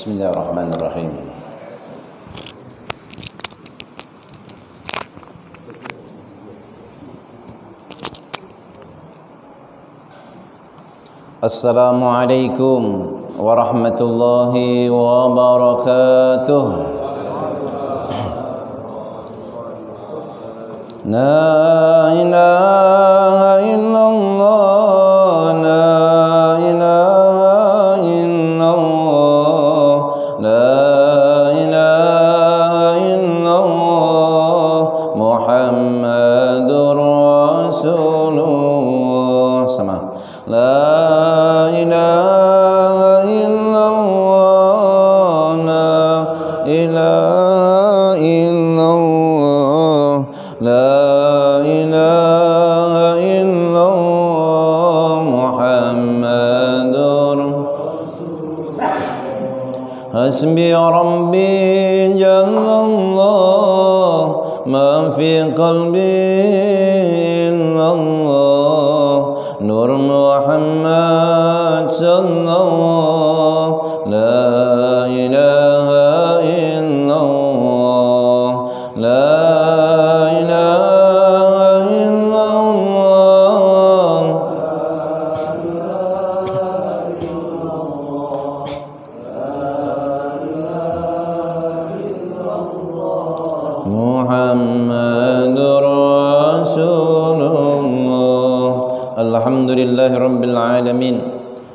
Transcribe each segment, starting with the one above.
Bismillahirrahmanirrahim. Assalamualaikum warahmatullahi wabarakatuh. La ilaha illallah, la ilaha illallah, la ilaha illallah, Muhammadur Rasulullah. Sama. La ilaha illallah, la ilaha illallah, la ilaha illallah, Muhammadur Hasbi Rabbi Jallallah, ma fi qalbi illallah, Nur Muhammad sallallahu, la ilaha illallah, la ilaha illallah, Muhammadur Rasulullah. Alhamdulillahi Rabbil Alamin.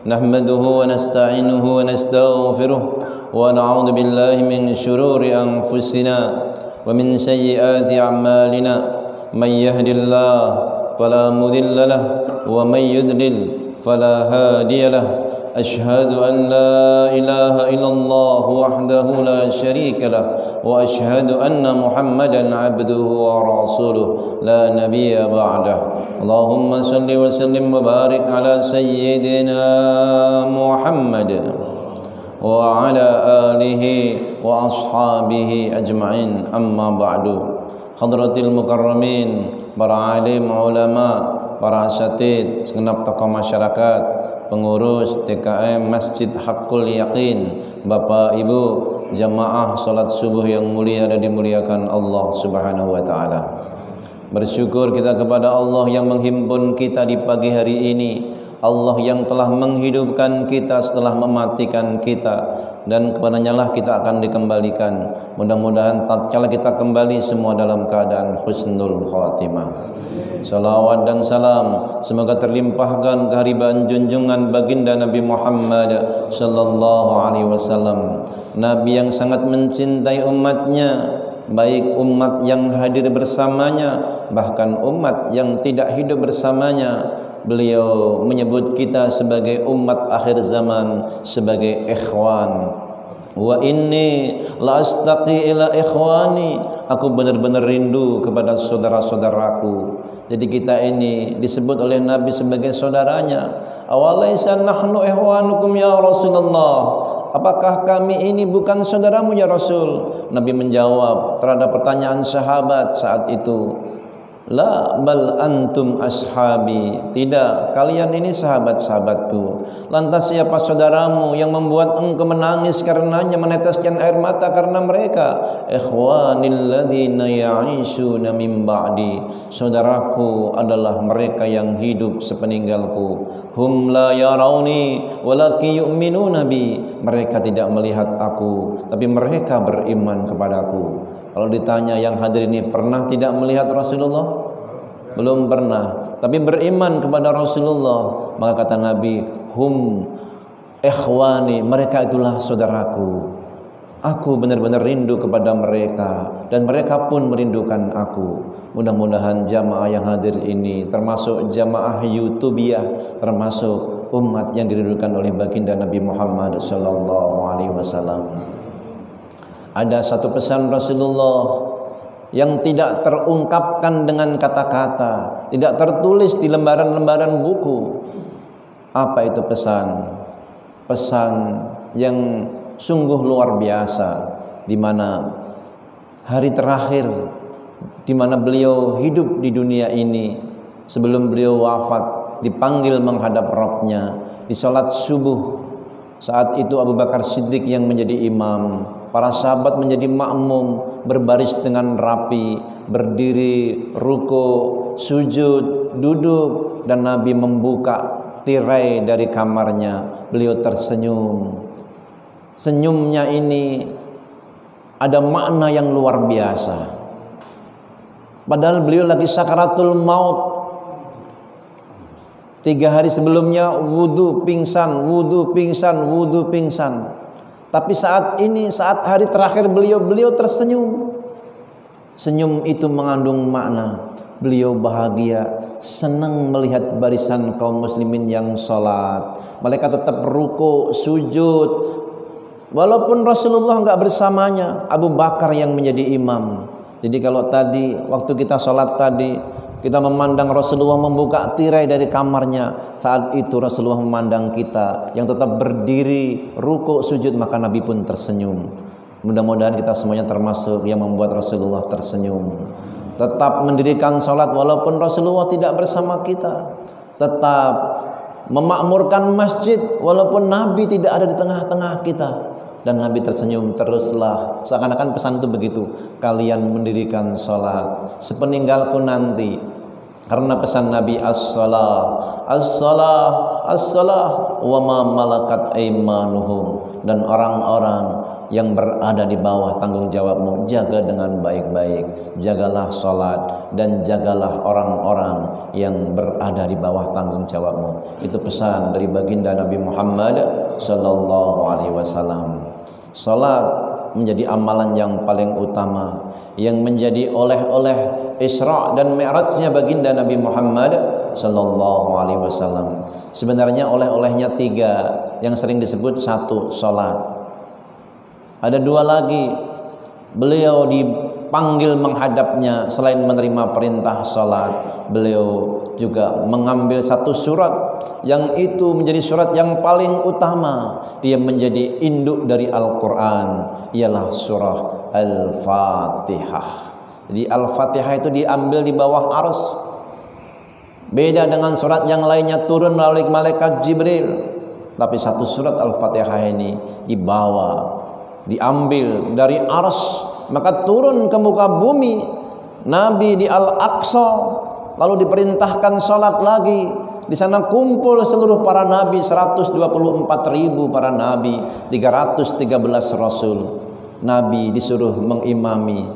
Nahmaduhu wa nasta'inuhu wa nastaghfiruh wa na'udzu billahi min shururi anfusina wa min sayyiati a'malina. May yahdihillahu fala mudilla lahu wa may yudlil fala hadiya lahu. Ashhadu an la ilaha illallah wahdahu la syarika lahu wa ashhadu anna Muhammadan 'abduhu wa rasuluh la nabiyya ba'dahu. Allahumma salli wa sallim wa barik ala sayyidina Muhammad wa ala alihi wa ashabihi ajma'in, amma ba'du. Hadratil mukarramin, para alim ulama, para asatid, segenap tokoh masyarakat, pengurus TKM Masjid Haqqul Yaqin, Bapak Ibu jamaah salat subuh yang mulia dan dimuliakan Allah Subhanahu wa taala. Bersyukur kita kepada Allah yang menghimpun kita di pagi hari ini, Allah yang telah menghidupkan kita setelah mematikan kita, dan kepadanya lah kita akan dikembalikan. Mudah-mudahan tatkala kita kembali semua dalam keadaan husnul khatimah. Salawat dan salam semoga terlimpahkan kehadiran junjungan baginda Nabi Muhammad sallallahu alaihi wasallam, Nabi yang sangat mencintai umatnya, baik umat yang hadir bersamanya, bahkan umat yang tidak hidup bersamanya. Beliau menyebut kita sebagai umat akhir zaman, sebagai ikhwan. Wa inni la astaqi ila ikhwani, aku benar-benar rindu kepada saudara-saudaraku. Jadi kita ini disebut oleh Nabi sebagai saudaranya. Awalaisa nahnu ikhwanukum ya Rasulullah, apakah kami ini bukan saudaramu ya Rasul? Nabi menjawab terhadap pertanyaan sahabat saat itu, la bal antum ashabi, tidak, kalian ini sahabat-sahabatku. Lantas siapa saudaramu yang membuat engkau menangis karenanya, meneteskan air mata karena mereka? Ikhwanil ladzina ya'ishuna min ba'di, saudaraku adalah mereka yang hidup sepeninggalku. Hum la yarawni walakin yu'minuna bi, mereka tidak melihat aku tapi mereka beriman kepadaku. Kalau ditanya yang hadir ini pernah tidak melihat Rasulullah? Belum pernah, tapi beriman kepada Rasulullah. Maka kata Nabi, hum ikhwani, mereka itulah saudaraku. Aku benar-benar rindu kepada mereka dan mereka pun merindukan aku. Mudah-mudahan jamaah yang hadir ini termasuk jamaah YouTubiah, termasuk umat yang dirindukan oleh baginda Nabi Muhammad sallallahu alaihi wasallam. Ada satu pesan Rasulullah yang tidak terungkapkan dengan kata-kata, tidak tertulis di lembaran-lembaran buku. Apa itu pesan? Pesan yang sungguh luar biasa, di mana hari terakhir di mana beliau hidup di dunia ini, sebelum beliau wafat, dipanggil menghadap Rabbnya di salat subuh. Saat itu Abu Bakar Siddiq yang menjadi imam, para sahabat menjadi makmum, berbaris dengan rapi, berdiri, ruku, sujud, duduk, dan Nabi membuka tirai dari kamarnya. Beliau tersenyum. Senyumnya ini ada makna yang luar biasa. Padahal beliau lagi sakaratul maut. 3 hari sebelumnya wudu pingsan, wudu pingsan, wudu pingsan. Tapi saat ini, saat hari terakhir beliau tersenyum. Senyum itu mengandung makna. Beliau bahagia, senang melihat barisan kaum muslimin yang sholat. Mereka tetap ruku, sujud. Walaupun Rasulullah enggak bersamanya, Abu Bakar yang menjadi imam. Jadi kalau tadi waktu kita sholat tadi, kita memandang Rasulullah membuka tirai dari kamarnya, saat itu Rasulullah memandang kita yang tetap berdiri, ruku, sujud, maka Nabi pun tersenyum. Mudah-mudahan kita semuanya termasuk yang membuat Rasulullah tersenyum. Tetap mendirikan sholat walaupun Rasulullah tidak bersama kita. Tetap memakmurkan masjid walaupun Nabi tidak ada di tengah-tengah kita. Dan Nabi tersenyum teruslah. Seakan-akan pesan itu begitu. Kalian mendirikan sholat sepeninggalku nanti. Karena pesan Nabi as-salah, as-salah, as-salah wa ma malakat aimanuhum. Dan orang-orang yang berada di bawah tanggung jawabmu, jaga dengan baik-baik. Jagalah sholat dan jagalah orang-orang yang berada di bawah tanggung jawabmu. Itu pesan dari baginda Nabi Muhammad sallallahu alaihi wasallam. Salat menjadi amalan yang paling utama, yang menjadi oleh-oleh Isra dan Mi'rajnya baginda Nabi Muhammad sallallahu alaihi wasallam. Sebenarnya oleh-olehnya 3, yang sering disebut 1 salat. Ada 2 lagi. Beliau dipanggil menghadapnya, selain menerima perintah salat, beliau juga mengambil 1 surat yang itu menjadi surat yang paling utama. Dia menjadi induk dari Al-Quran, ialah surah Al-Fatihah. Jadi Al-Fatihah itu diambil di bawah ars. Beda dengan surat yang lainnya turun melalui malaikat Jibril. Tapi 1 surat Al-Fatihah ini dibawa, diambil dari ars, maka turun ke muka bumi. Nabi di Al-Aqsa, lalu diperintahkan sholat lagi. Di sana kumpul seluruh para nabi, 124.000 para nabi, 313 rasul. Nabi disuruh mengimami.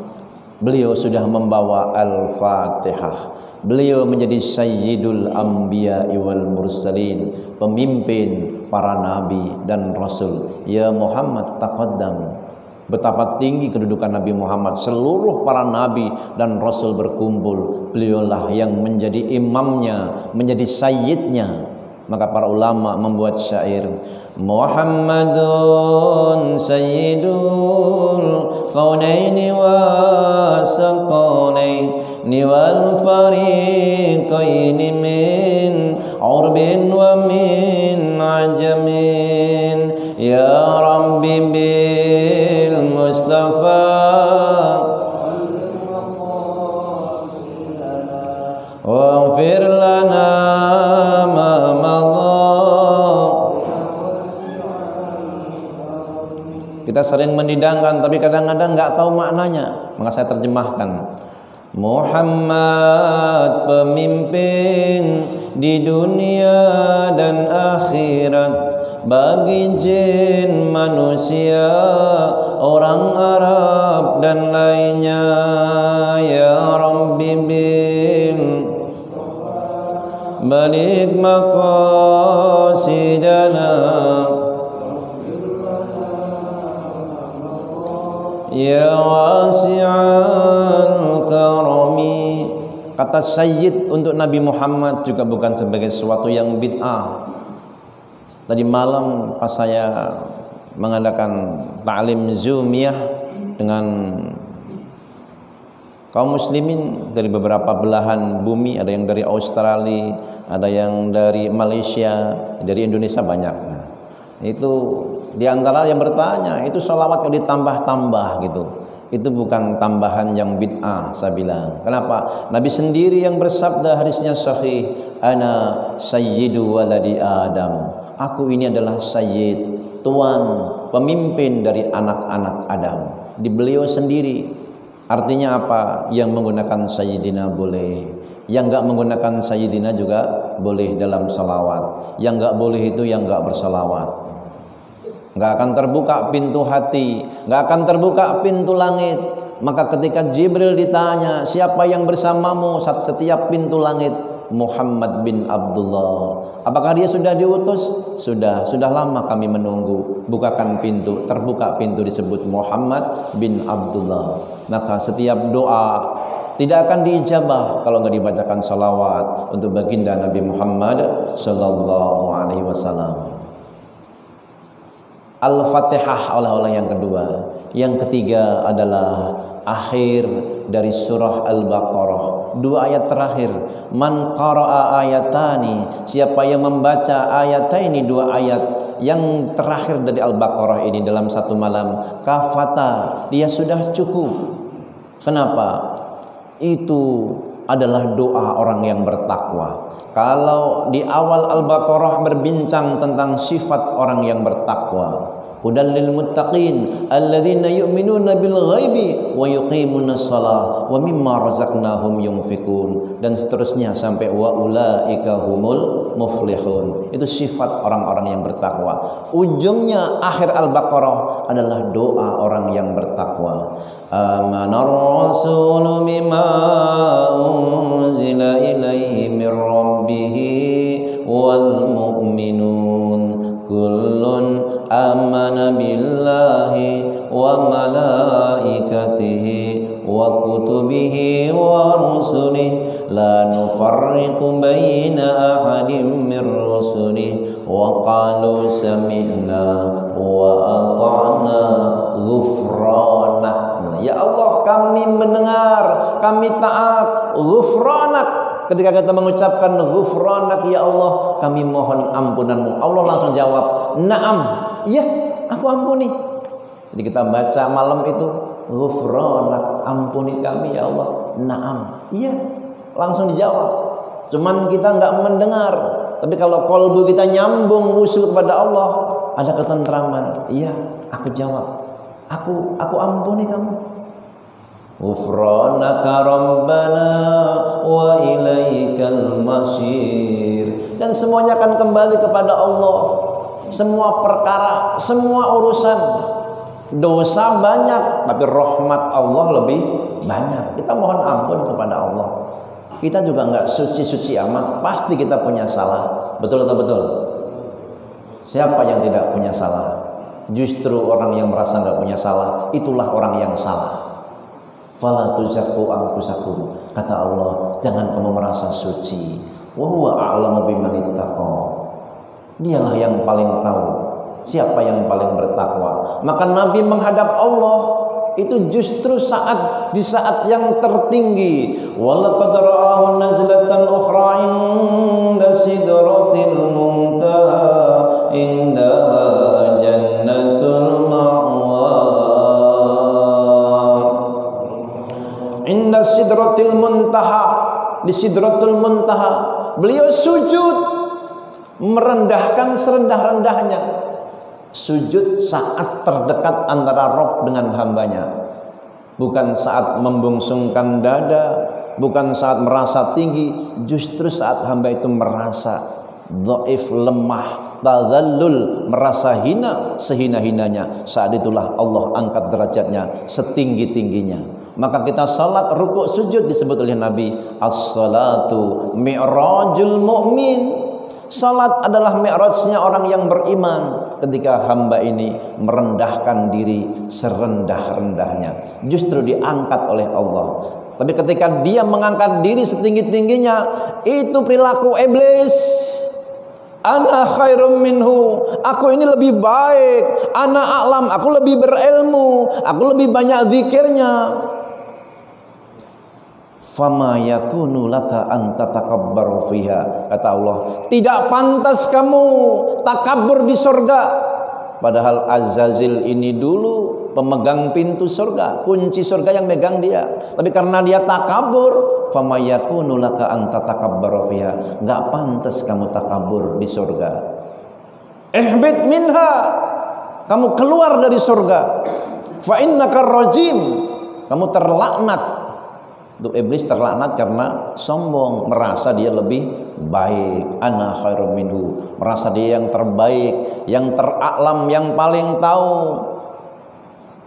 Beliau sudah membawa Al-Fatihah. Beliau menjadi Sayyidul Anbiya wal Mursalin, pemimpin para nabi dan rasul. Ya Muhammad taqaddam. Betapa tinggi kedudukan Nabi Muhammad. Seluruh para nabi dan rasul berkumpul. Beliaulah yang menjadi imamnya, menjadi sayyidnya. Maka para ulama membuat syair, Muhammadun sayyidul qawnaini wa saqalaini wal fariqaini min urbin wa min ajamin. Ya Rabbi bil Mustafa waghfir lana ma madha. Kita sering menidangkan tapi kadang-kadang nggak tahu maknanya, maka saya terjemahkan. Muhammad pemimpin di dunia dan akhirat, bagi jin, manusia, orang Arab dan lainnya. Ya Rabbi bil balik maqasidana, ya wasi'al karami. Kata sayyid untuk Nabi Muhammad juga bukan sebagai sesuatu yang bid'ah. Tadi malam pas saya mengadakan ta'lim Zoomiyah dengan kaum muslimin dari beberapa belahan bumi, ada yang dari Australia, ada yang dari Malaysia, dari Indonesia banyak. Nah, itu diantara yang bertanya, itu sholawat kok ditambah-tambah gitu. Itu bukan tambahan yang bid'ah, saya bilang. Kenapa? Nabi sendiri yang bersabda, hadisnya sahih, ana sayyidu waladi Adam aku ini adalah sayyid, tuan, pemimpin dari anak-anak Adam. Di beliau sendiri. Artinya apa? Yang menggunakan sayyidina boleh, yang enggak menggunakan sayyidina juga boleh dalam salawat. Yang enggak boleh itu yang enggak bersalawat. Enggak akan terbuka pintu hati, enggak akan terbuka pintu langit. Maka ketika Jibril ditanya, siapa yang bersamamu saat setiap pintu langit? Muhammad bin Abdullah. Apakah dia sudah diutus? Sudah lama kami menunggu. Bukakan pintu, terbuka pintu disebut Muhammad bin Abdullah. Maka setiap doa tidak akan diijabah kalau nggak dibacakan salawat untuk baginda Nabi Muhammad sallallahu alaihi wasallam. Al-Fatihah oleh yang kedua. Yang ketiga adalah akhir dari surah Al-Baqarah. 2 ayat terakhir. Man qara'a ayatani, siapa yang membaca ayataini, 2 ayat yang terakhir dari Al-Baqarah ini dalam satu malam, kafata, dia sudah cukup. Kenapa? Itu adalah doa orang yang bertakwa. Kalau di awal Al-Baqarah berbincang tentang sifat orang yang bertakwa, hudal lil muttaqin alladzina yu'minuna bil ghaibi wa yuqimunas shalah wa mimma razaqnahum yunfikun, dan seterusnya sampai wa ulaika humul muflihun. Itu sifat orang-orang yang bertakwa. Ujungnya akhir Al-Baqarah adalah doa orang yang bertakwa. Amanar rasulu bima unzila ilaihi mir rabbih wal mu'minun kullun amana billahi wa malaikatihi wa kutubihi wa rusulihi la nufarriqu baina ahadin min rusulihi wa qalu sami'na wa ata'na ghufranak. Ya Allah, kami mendengar, kami taat, ghufranak. Ketika kita mengucapkan ghufranak, ya Allah, kami mohon ampunanmu, Allah langsung jawab, na'am, iya, aku ampuni. Jadi kita baca malam itu, ghufranak, ampuni kami ya Allah, na'am, iya, langsung dijawab. Cuman kita nggak mendengar. Tapi kalau qalbu kita nyambung usul kepada Allah, ada ketentraman. Iya, aku jawab, aku ampuni kamu. Ghufranaka Rabbana wa ilaikal masir. Dan semuanya akan kembali kepada Allah. Semua perkara, semua urusan. Dosa banyak, tapi rahmat Allah lebih banyak. Kita mohon ampun kepada Allah. Kita juga nggak suci-suci amat. Pasti kita punya salah. Betul atau betul? Siapa yang tidak punya salah? Justru orang yang merasa nggak punya salah, itulah orang yang salah. Fala tuzakku anfusakum, kata Allah, jangan kamu merasa suci. Wa huwa a'lamu biman ittaqa. Dialah yang paling tahu siapa yang paling bertakwa. Maka Nabi menghadap Allah itu justru di saat yang tertinggi. Walaqad ra'ahu nazlatan ukhra inda sidratil muntaha inda jannatul ma'wa. Inda sidratil muntaha, di sidratul muntaha beliau sujud merendahkan serendah-rendahnya. Sujud saat terdekat antara Rabb dengan hambanya, bukan saat membungsungkan dada, bukan saat merasa tinggi, justru saat hamba itu merasa dhaif, lemah, tadhallul, merasa hina sehina-hinanya. Saat itulah Allah angkat derajatnya setinggi-tingginya. Maka kita salat, rukuk, sujud disebut oleh Nabi as-salatu mi'rajul mu'min. Salat adalah mi'rajnya orang yang beriman. Ketika hamba ini merendahkan diri serendah-rendahnya, justru diangkat oleh Allah. Tapi ketika dia mengangkat diri setinggi-tingginya, itu perilaku iblis. Ana khairum minhu, aku ini lebih baik. Ana a'lam, aku lebih berilmu, aku lebih banyak zikirnya. Fama yakunu laka an tatakabbaru fiha, kata Allah, tidak pantas kamu takabur di surga. Padahal Azazil ini dulu pemegang pintu surga, kunci surga yang megang dia. Tapi karena dia takabur, fama yakunu laka an tatakabbaru fiha, enggak pantas kamu takabur di surga. ihbit minha, kamu keluar dari surga. Fa innaka rajim, kamu terlaknat. Untuk iblis terlaknat karena sombong, merasa dia lebih baik. Ana khairum minhu, merasa dia yang terbaik, yang teraklam, yang paling tahu.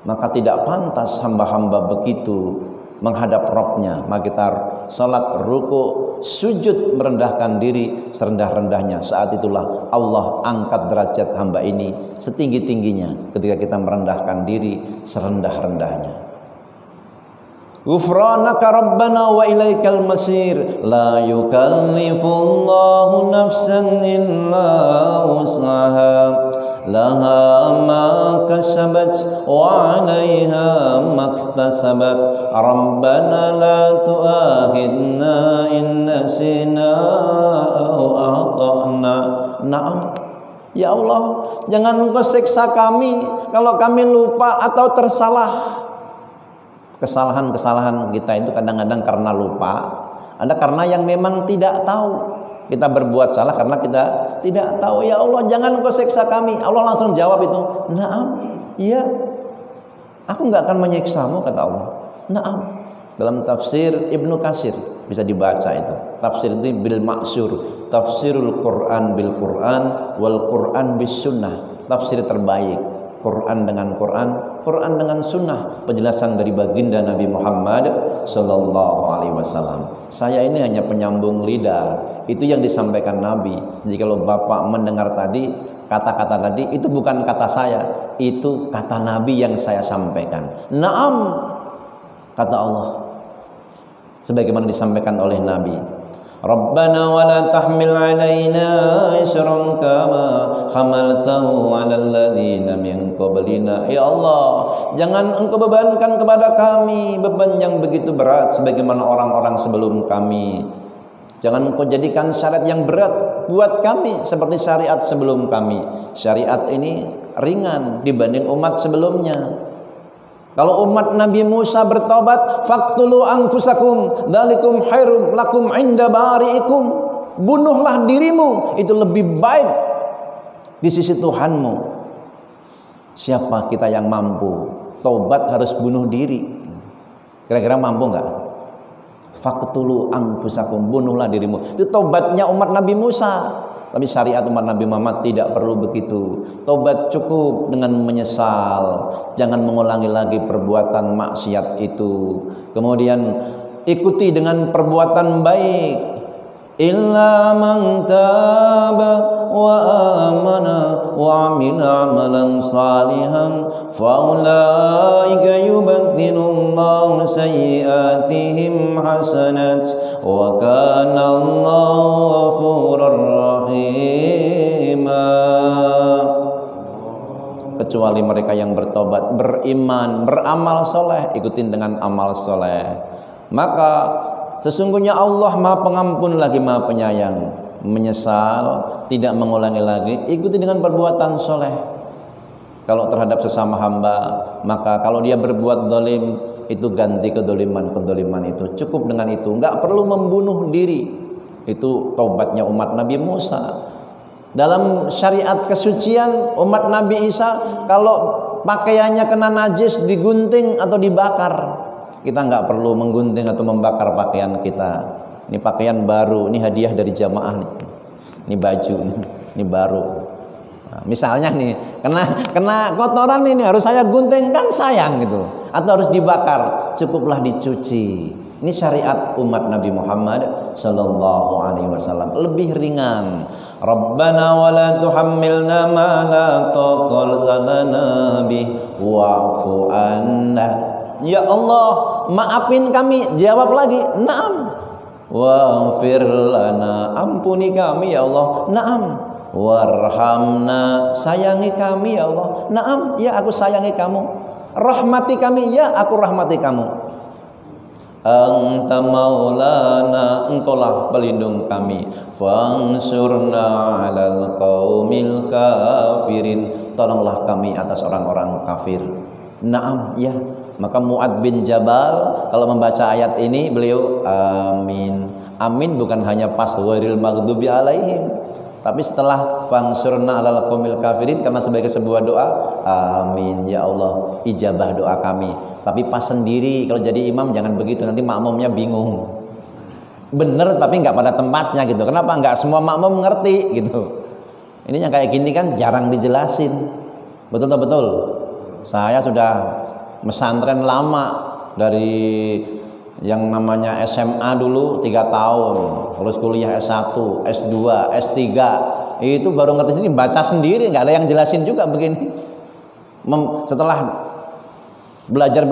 Maka tidak pantas hamba-hamba begitu menghadap Rabbnya. Maka kita salat, ruku, sujud, merendahkan diri serendah-rendahnya. Saat itulah Allah angkat derajat hamba ini setinggi-tingginya ketika kita merendahkan diri serendah-rendahnya. Ghufranaka Rabbana wa ilaikal masir. La yukallifullahu nafsan illa wus'aha, laha ma kasabat wa 'alaiha maktasabat. Rabbana la tu'akhidna in nasina aw akhtana. Naam, ya Allah, jangan Engkau siksa kami kalau kami lupa atau tersalah. Kesalahan-kesalahan kita itu kadang-kadang karena lupa, ada karena yang memang tidak tahu. Kita berbuat salah karena kita tidak tahu. Ya Allah, jangan Engkau siksa kami. Allah langsung jawab itu, naam, iya, aku nggak akan menyiksamu, kata Allah. Naam. Dalam tafsir Ibnu Katsir bisa dibaca itu. Tafsir itu bil maksur, tafsirul Quran bil Quran wal Quran bis sunnah. Tafsir terbaik. Quran dengan Quran, Quran dengan sunnah, penjelasan dari baginda Nabi Muhammad sallallahu alaihi wasallam. Saya ini hanya penyambung lidah, itu yang disampaikan Nabi. Jadi kalau Bapak mendengar tadi kata-kata tadi, itu bukan kata saya, itu kata Nabi yang saya sampaikan. Naam, kata Allah, sebagaimana disampaikan oleh Nabi. Rabbana wa la tahmil alaina isran kama hamaltahu 'alal ladzina min qablina. Ya Allah, jangan Engkau bebankan kepada kami beban yang begitu berat sebagaimana orang-orang sebelum kami. Jangan Engkau jadikan syariat yang berat buat kami seperti syariat sebelum kami. Syariat ini ringan dibanding umat sebelumnya. Kalau umat Nabi Musa bertobat, faqtulu anfusakum dzalikum khairum lakum inda bari'ikum, bunuhlah dirimu, itu lebih baik di sisi Tuhanmu. Siapa kita yang mampu tobat harus bunuh diri? Kira-kira mampu enggak? Faqtulu anfusakum, bunuhlah dirimu. Itu tobatnya umat Nabi Musa. Tapi syariat umat Nabi Muhammad tidak perlu begitu. Tobat cukup dengan menyesal, jangan mengulangi lagi perbuatan maksiat itu. Kemudian ikuti dengan perbuatan baik. Illa man taba wa amana wa amila amalan salihan fa ulaika yubaddilullahu sayyi'atihim hasanat wa kana Allahu ghafurur rahima. Kecuali mereka yang bertobat, beriman, beramal soleh, ikutin dengan amal soleh. Maka sesungguhnya Allah Maha Pengampun lagi Maha Penyayang. Menyesal, tidak mengulangi lagi, ikuti dengan perbuatan soleh. Kalau terhadap sesama hamba, maka kalau dia berbuat dolim, itu ganti kedoliman itu. Cukup dengan itu, nggak perlu membunuh diri. Itu taubatnya umat Nabi Musa. Dalam syariat kesucian umat Nabi Isa, kalau pakaiannya kena najis, digunting atau dibakar. Kita nggak perlu menggunting atau membakar pakaian kita. Ini pakaian baru, ini hadiah dari jamaah nih. Ini baju, ini baru. Nah, misalnya nih, kena kotoran ini harus saya gunting, kan sayang gitu. Atau harus dibakar, cukuplah dicuci. Ini syariat umat Nabi Muhammad sallallahu alaihi wasallam, lebih ringan. Rabbana wa la tuhammilna ma la taqata lana bih wa'fu anna. Ya Allah, maafin kami. Jawab lagi, na'am. Waghfir lana, ampuni kami ya Allah. Na'am. Warhamna, sayangi kami ya Allah. Na'am, ya aku sayangi kamu. Rahmati kami, ya aku rahmati kamu. Anta maulana, engkaulah pelindung kami. Fansurna 'alal qaumil kafirin, tolonglah kami atas orang-orang kafir. Na'am, ya. Maka Mu'ad bin Jabal kalau membaca ayat ini beliau amin. Amin bukan hanya pas ghairil maghdubi alaihim, Tapi setelah fangsurna alal qaumil kafirin, karena sebagai sebuah doa, amin ya Allah, ijabah doa kami. Tapi pas sendiri kalau jadi imam jangan begitu, nanti makmumnya bingung. Bener tapi nggak pada tempatnya gitu. Kenapa? Nggak semua makmum ngerti gitu. Ini yang kayak gini kan jarang dijelasin. Betul. Saya sudah mesantren lama, dari yang namanya SMA dulu 3 tahun, terus kuliah S1, S2, S3, itu baru ngerti sini, baca sendiri, nggak ada yang jelasin juga begini. Setelah belajar,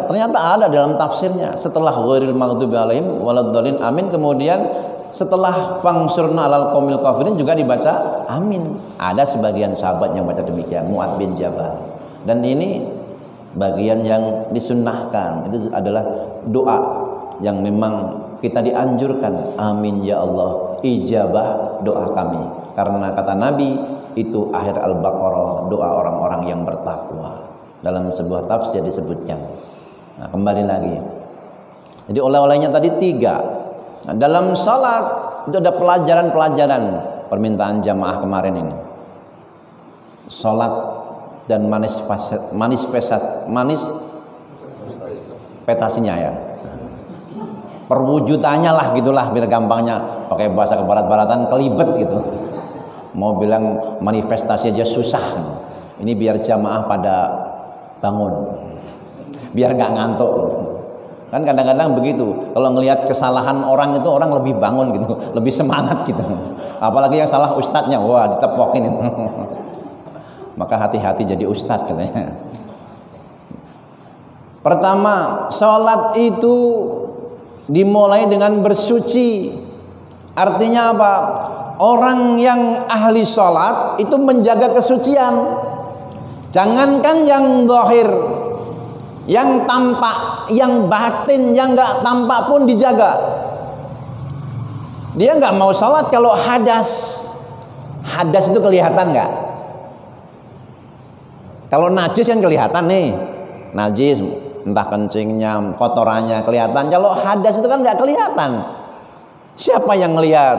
ternyata ada dalam tafsirnya. Setelah ghairil maghdubi alaihim waladdallin, amin. Kemudian setelah fangsurna alal qaumil kafirin juga dibaca amin. Ada sebagian sahabat yang baca demikian, Mu'adz bin Jabal. Dan ini bagian yang disunnahkan, itu adalah doa yang memang kita dianjurkan, amin ya Allah, ijabah doa kami. Karena kata Nabi, itu akhir Al-Baqarah, doa orang-orang yang bertakwa. Dalam sebuah tafsir disebutkan. Nah, kembali lagi. Jadi oleh-olehnya tadi 3. Nah, dalam salat itu ada pelajaran-pelajaran permintaan jamaah kemarin ini. Salat dan manifestasinya ya, perwujudannya lah gitulah, biar gampangnya, pakai bahasa kebarat-baratan kelibet gitu. Mau bilang manifestasi aja susah. Ini biar jamaah pada bangun, biar nggak ngantuk. Kan kadang-kadang begitu, kalau ngelihat kesalahan orang itu orang lebih bangun gitu, lebih semangat gitu. Apalagi yang salah ustadznya, wah ditepokin itu. Maka hati-hati jadi ustadz katanya. Pertama, sholat itu dimulai dengan bersuci. Artinya apa? Orang yang ahli sholat itu menjaga kesucian. Jangankan yang zahir, yang tampak, yang batin, yang nggak tampak pun dijaga. Dia nggak mau sholat kalau hadas. Hadas itu kelihatan nggak? Kalau najis kan kelihatan nih, najis, entah kencingnya, kotorannya kelihatan. Kalau hadas itu kan nggak kelihatan. Siapa yang ngelihat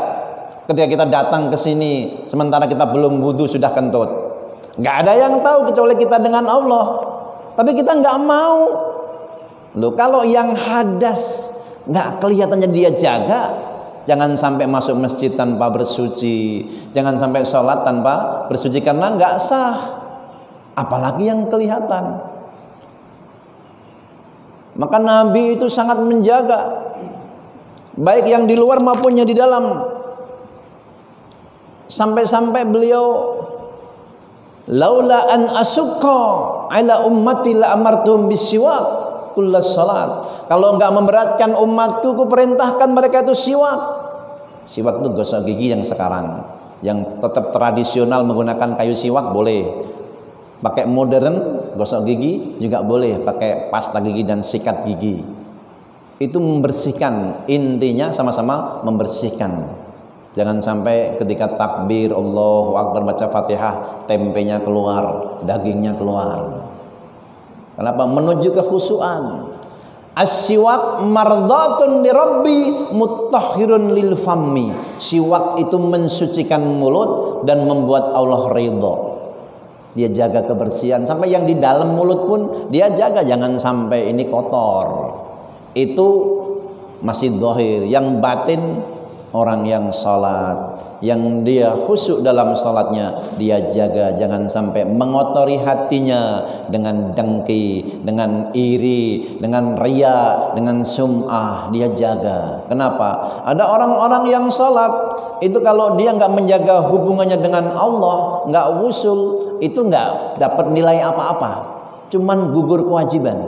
ketika kita datang ke sini, sementara kita belum wudu sudah kentut? Nggak ada yang tahu kecuali kita dengan Allah. Tapi kita nggak mau. Loh, kalau yang hadas nggak kelihatannya dia jaga, jangan sampai masuk masjid tanpa bersuci, jangan sampai sholat tanpa bersuci, karena nggak sah. Apalagi yang kelihatan. Maka Nabi itu sangat menjaga, baik yang di luar maupun yang di dalam. Sampai-sampai beliau, laula an asukka ala ummati la amartum bisiwak kullas salat. Kalau enggak memberatkan umatku, ku perintahkan mereka itu siwak. Siwak itu gosok gigi yang sekarang, yang tetap tradisional menggunakan kayu siwak boleh. Pakai modern gosok gigi juga boleh, pakai pasta gigi dan sikat gigi. Itu membersihkan, intinya sama-sama membersihkan. Jangan sampai ketika takbir Allahu Akbar baca Fatihah, tempenya keluar, dagingnya keluar. Kenapa? Menuju kekhusyuan. As-siwak mardatun li rabbi mutahhirun lil fammi. Siwak itu mensucikan mulut dan membuat Allah ridha. Dia jaga kebersihan, sampai yang di dalam mulut pun dia jaga, jangan sampai ini kotor. Itu masih zahir. Yang batin, orang yang salat, yang dia khusyuk dalam salatnya, dia jaga jangan sampai mengotori hatinya dengan dengki, dengan iri, dengan riya, dengan sum'ah. Dia jaga. Kenapa? Ada orang-orang yang salat itu kalau dia nggak menjaga hubungannya dengan Allah, nggak wusul, itu nggak dapat nilai apa-apa, cuman gugur kewajiban.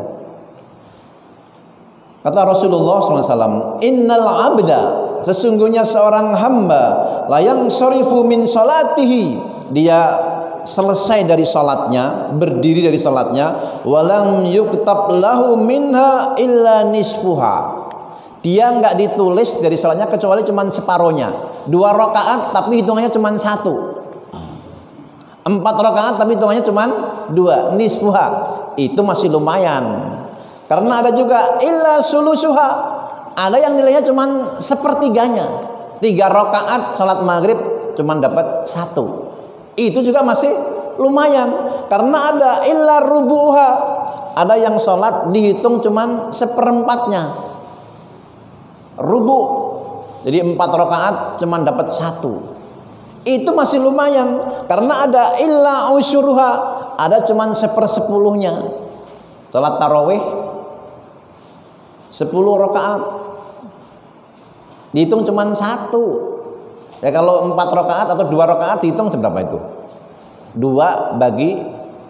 Kata Rasulullah SAW, innal abda, sesungguhnya seorang hamba, layang syarifu min salatihi, dia selesai dari salatnya, berdiri dari salatnya, walam yuktab lahu minha illa nisfuha. Dia nggak ditulis dari salatnya kecuali cuma separohnya. 2 rakaat tapi hitungannya cuma 1. 4 rakaat tapi hitungannya cuma 2. Nisfuha. Itu masih lumayan. Karena ada juga illa sulusuha. Ada yang nilainya cuma sepertiganya. 3 rakaat salat maghrib cuman dapat 1. Itu juga masih lumayan, karena ada illa rubuha, ada yang sholat dihitung cuman 1/4-nya, rubu, jadi 4 rakaat cuman dapat 1. Itu masih lumayan, karena ada illa usyuruha, ada cuman 1/10-nya. Salat tarawih 10 rakaat dihitung cuman 1. Ya kalau 4 rakaat atau 2 rakaat dihitung seberapa itu? 2 bagi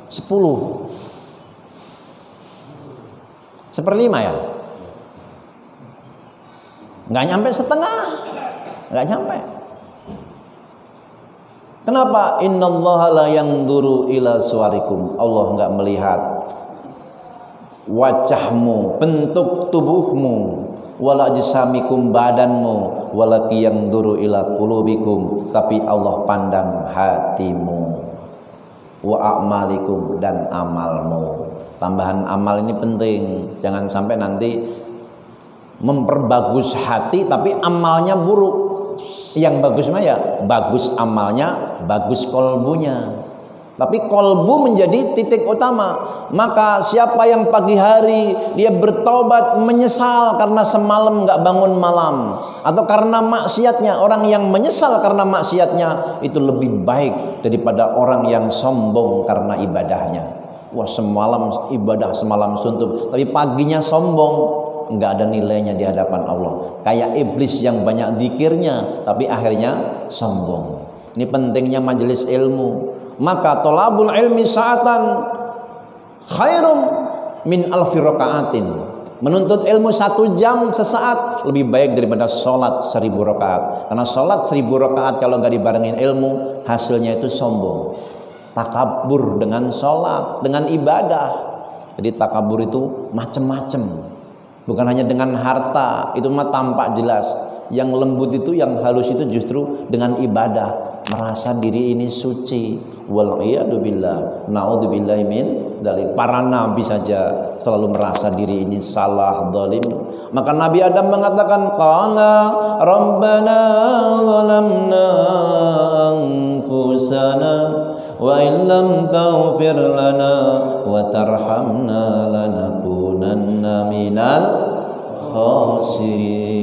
10, 1/5 ya? Nggak nyampe setengah, nggak nyampe. Kenapa? Innallaha la yanzuru ila suwarikum. Allah enggak melihat wajahmu, bentuk tubuhmu, wala jisamikum, badanmu, walaki yanzuru ila qulubikum, tapi Allah pandang hatimu, wa a'malikum, dan amalmu. Tambahan amal ini penting. Jangan sampai nanti memperbagus hati tapi amalnya buruk. Yang bagus mah ya bagus amalnya, bagus kolbunya, tapi kolbu menjadi titik utama. Maka siapa yang pagi hari dia bertobat, menyesal karena semalam nggak bangun malam, atau karena maksiatnya, orang yang menyesal karena maksiatnya itu lebih baik daripada orang yang sombong karena ibadahnya. Wah, semalam ibadah, semalam suntuk, tapi paginya sombong, nggak ada nilainya di hadapan Allah. Kayak iblis yang banyak zikirnya tapi akhirnya sombong. Ini pentingnya majelis ilmu. Maka tolabul ilmi sa'atan khairum min alfi rakaatin. Menuntut ilmu 1 jam sesaat lebih baik daripada sholat 1000 rakaat. Karena sholat 1000 rakaat kalau nggak dibarengin ilmu, hasilnya itu sombong, takabur dengan sholat, dengan ibadah. Jadi takabur itu macam-macam. Bukan hanya dengan harta, itu mah tampak jelas. Yang lembut itu, yang halus itu justru dengan ibadah, merasa diri ini suci. Wal iyadu billah, naudzubillahi min dzalik. Para nabi saja selalu merasa diri ini salah, zalim. Maka Nabi Adam mengatakan, qala rabbana zalamna anfusana wa illam taghfir lana wa tarhamna lanakunanna minal khasirin.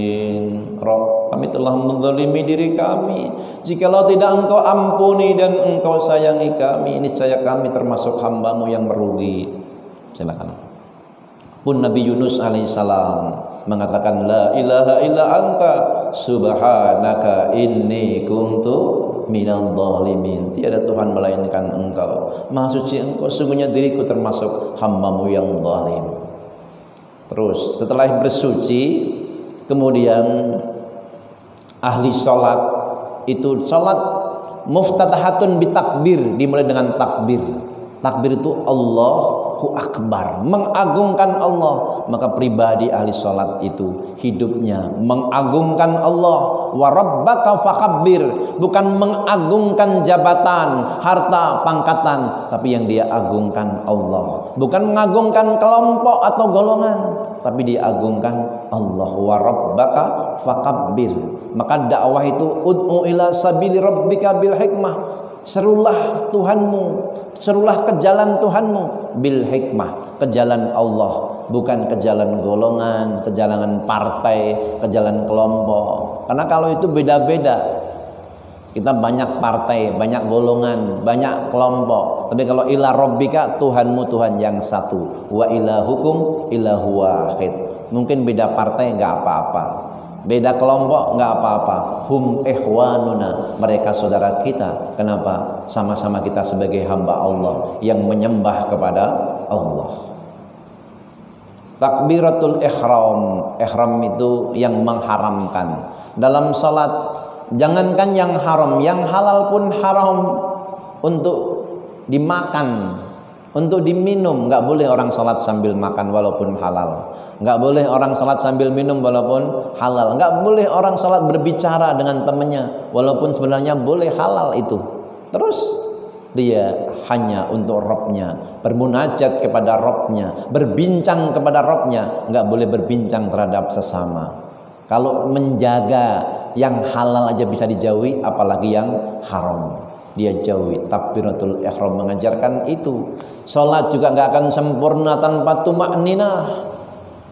Rabb, kami telah menzalimi diri kami. Jikalau tidak Engkau ampuni dan Engkau sayangi kami, niscaya kami termasuk hamba-Mu yang merugi. Silakan. Pun Nabi Yunus alaihissalam mengatakan, la ilaha illa anta subhanaka inni kuntu minal zalimin. Tiada Tuhan melainkan Engkau, Maha suci Engkau, sungguhnya diriku termasuk hamba-Mu yang zalim. Terus setelah bersuci, kemudian ahli sholat itu sholat muftatahatun bitakbir, dimulai dengan takbir. Takbir itu Allahu Akbar, mengagungkan Allah. Maka pribadi ahli sholat itu hidupnya mengagungkan Allah. Wa rabbaka fakabbir, bukan mengagungkan jabatan, harta, pangkatan, tapi yang dia agungkan Allah. Bukan mengagungkan kelompok atau golongan, tapi dia agungkan Allah. Wa rabbaka fakabbir. Maka dakwah itu ud'u ila sabili rabbika bil hikmah. Serulah Tuhanmu, serulah ke jalan Tuhanmu bil hikmah, ke jalan Allah, bukan ke jalan golongan, ke jalan partai, ke jalan kelompok. Karena kalau itu beda-beda. Kita banyak partai, banyak golongan, banyak kelompok. Tapi kalau ila rabbika, Tuhanmu Tuhan yang satu. Wa ilahukum ilahu wahid. Mungkin beda partai nggak apa-apa, beda kelompok nggak apa-apa. Hum ikhwanuna, mereka saudara kita. Kenapa? Sama-sama kita sebagai hamba Allah yang menyembah kepada Allah. Takbiratul ihram, ihram itu yang mengharamkan. Dalam salat, jangankan yang haram, yang halal pun haram untuk dimakan, untuk diminum. Nggak boleh orang salat sambil makan walaupun halal. Nggak boleh orang salat sambil minum walaupun halal. Nggak boleh orang salat berbicara dengan temannya walaupun sebenarnya boleh halal itu. Terus dia hanya untuk Robnya, bermunajat kepada Robnya, berbincang kepada Robnya. Nggak boleh berbincang terhadap sesama. Kalau menjaga yang halal aja bisa dijauhi, apalagi yang haram dia jauhi. Takbiratul ihram mengajarkan itu. Salat juga nggak akan sempurna tanpa tumakninah.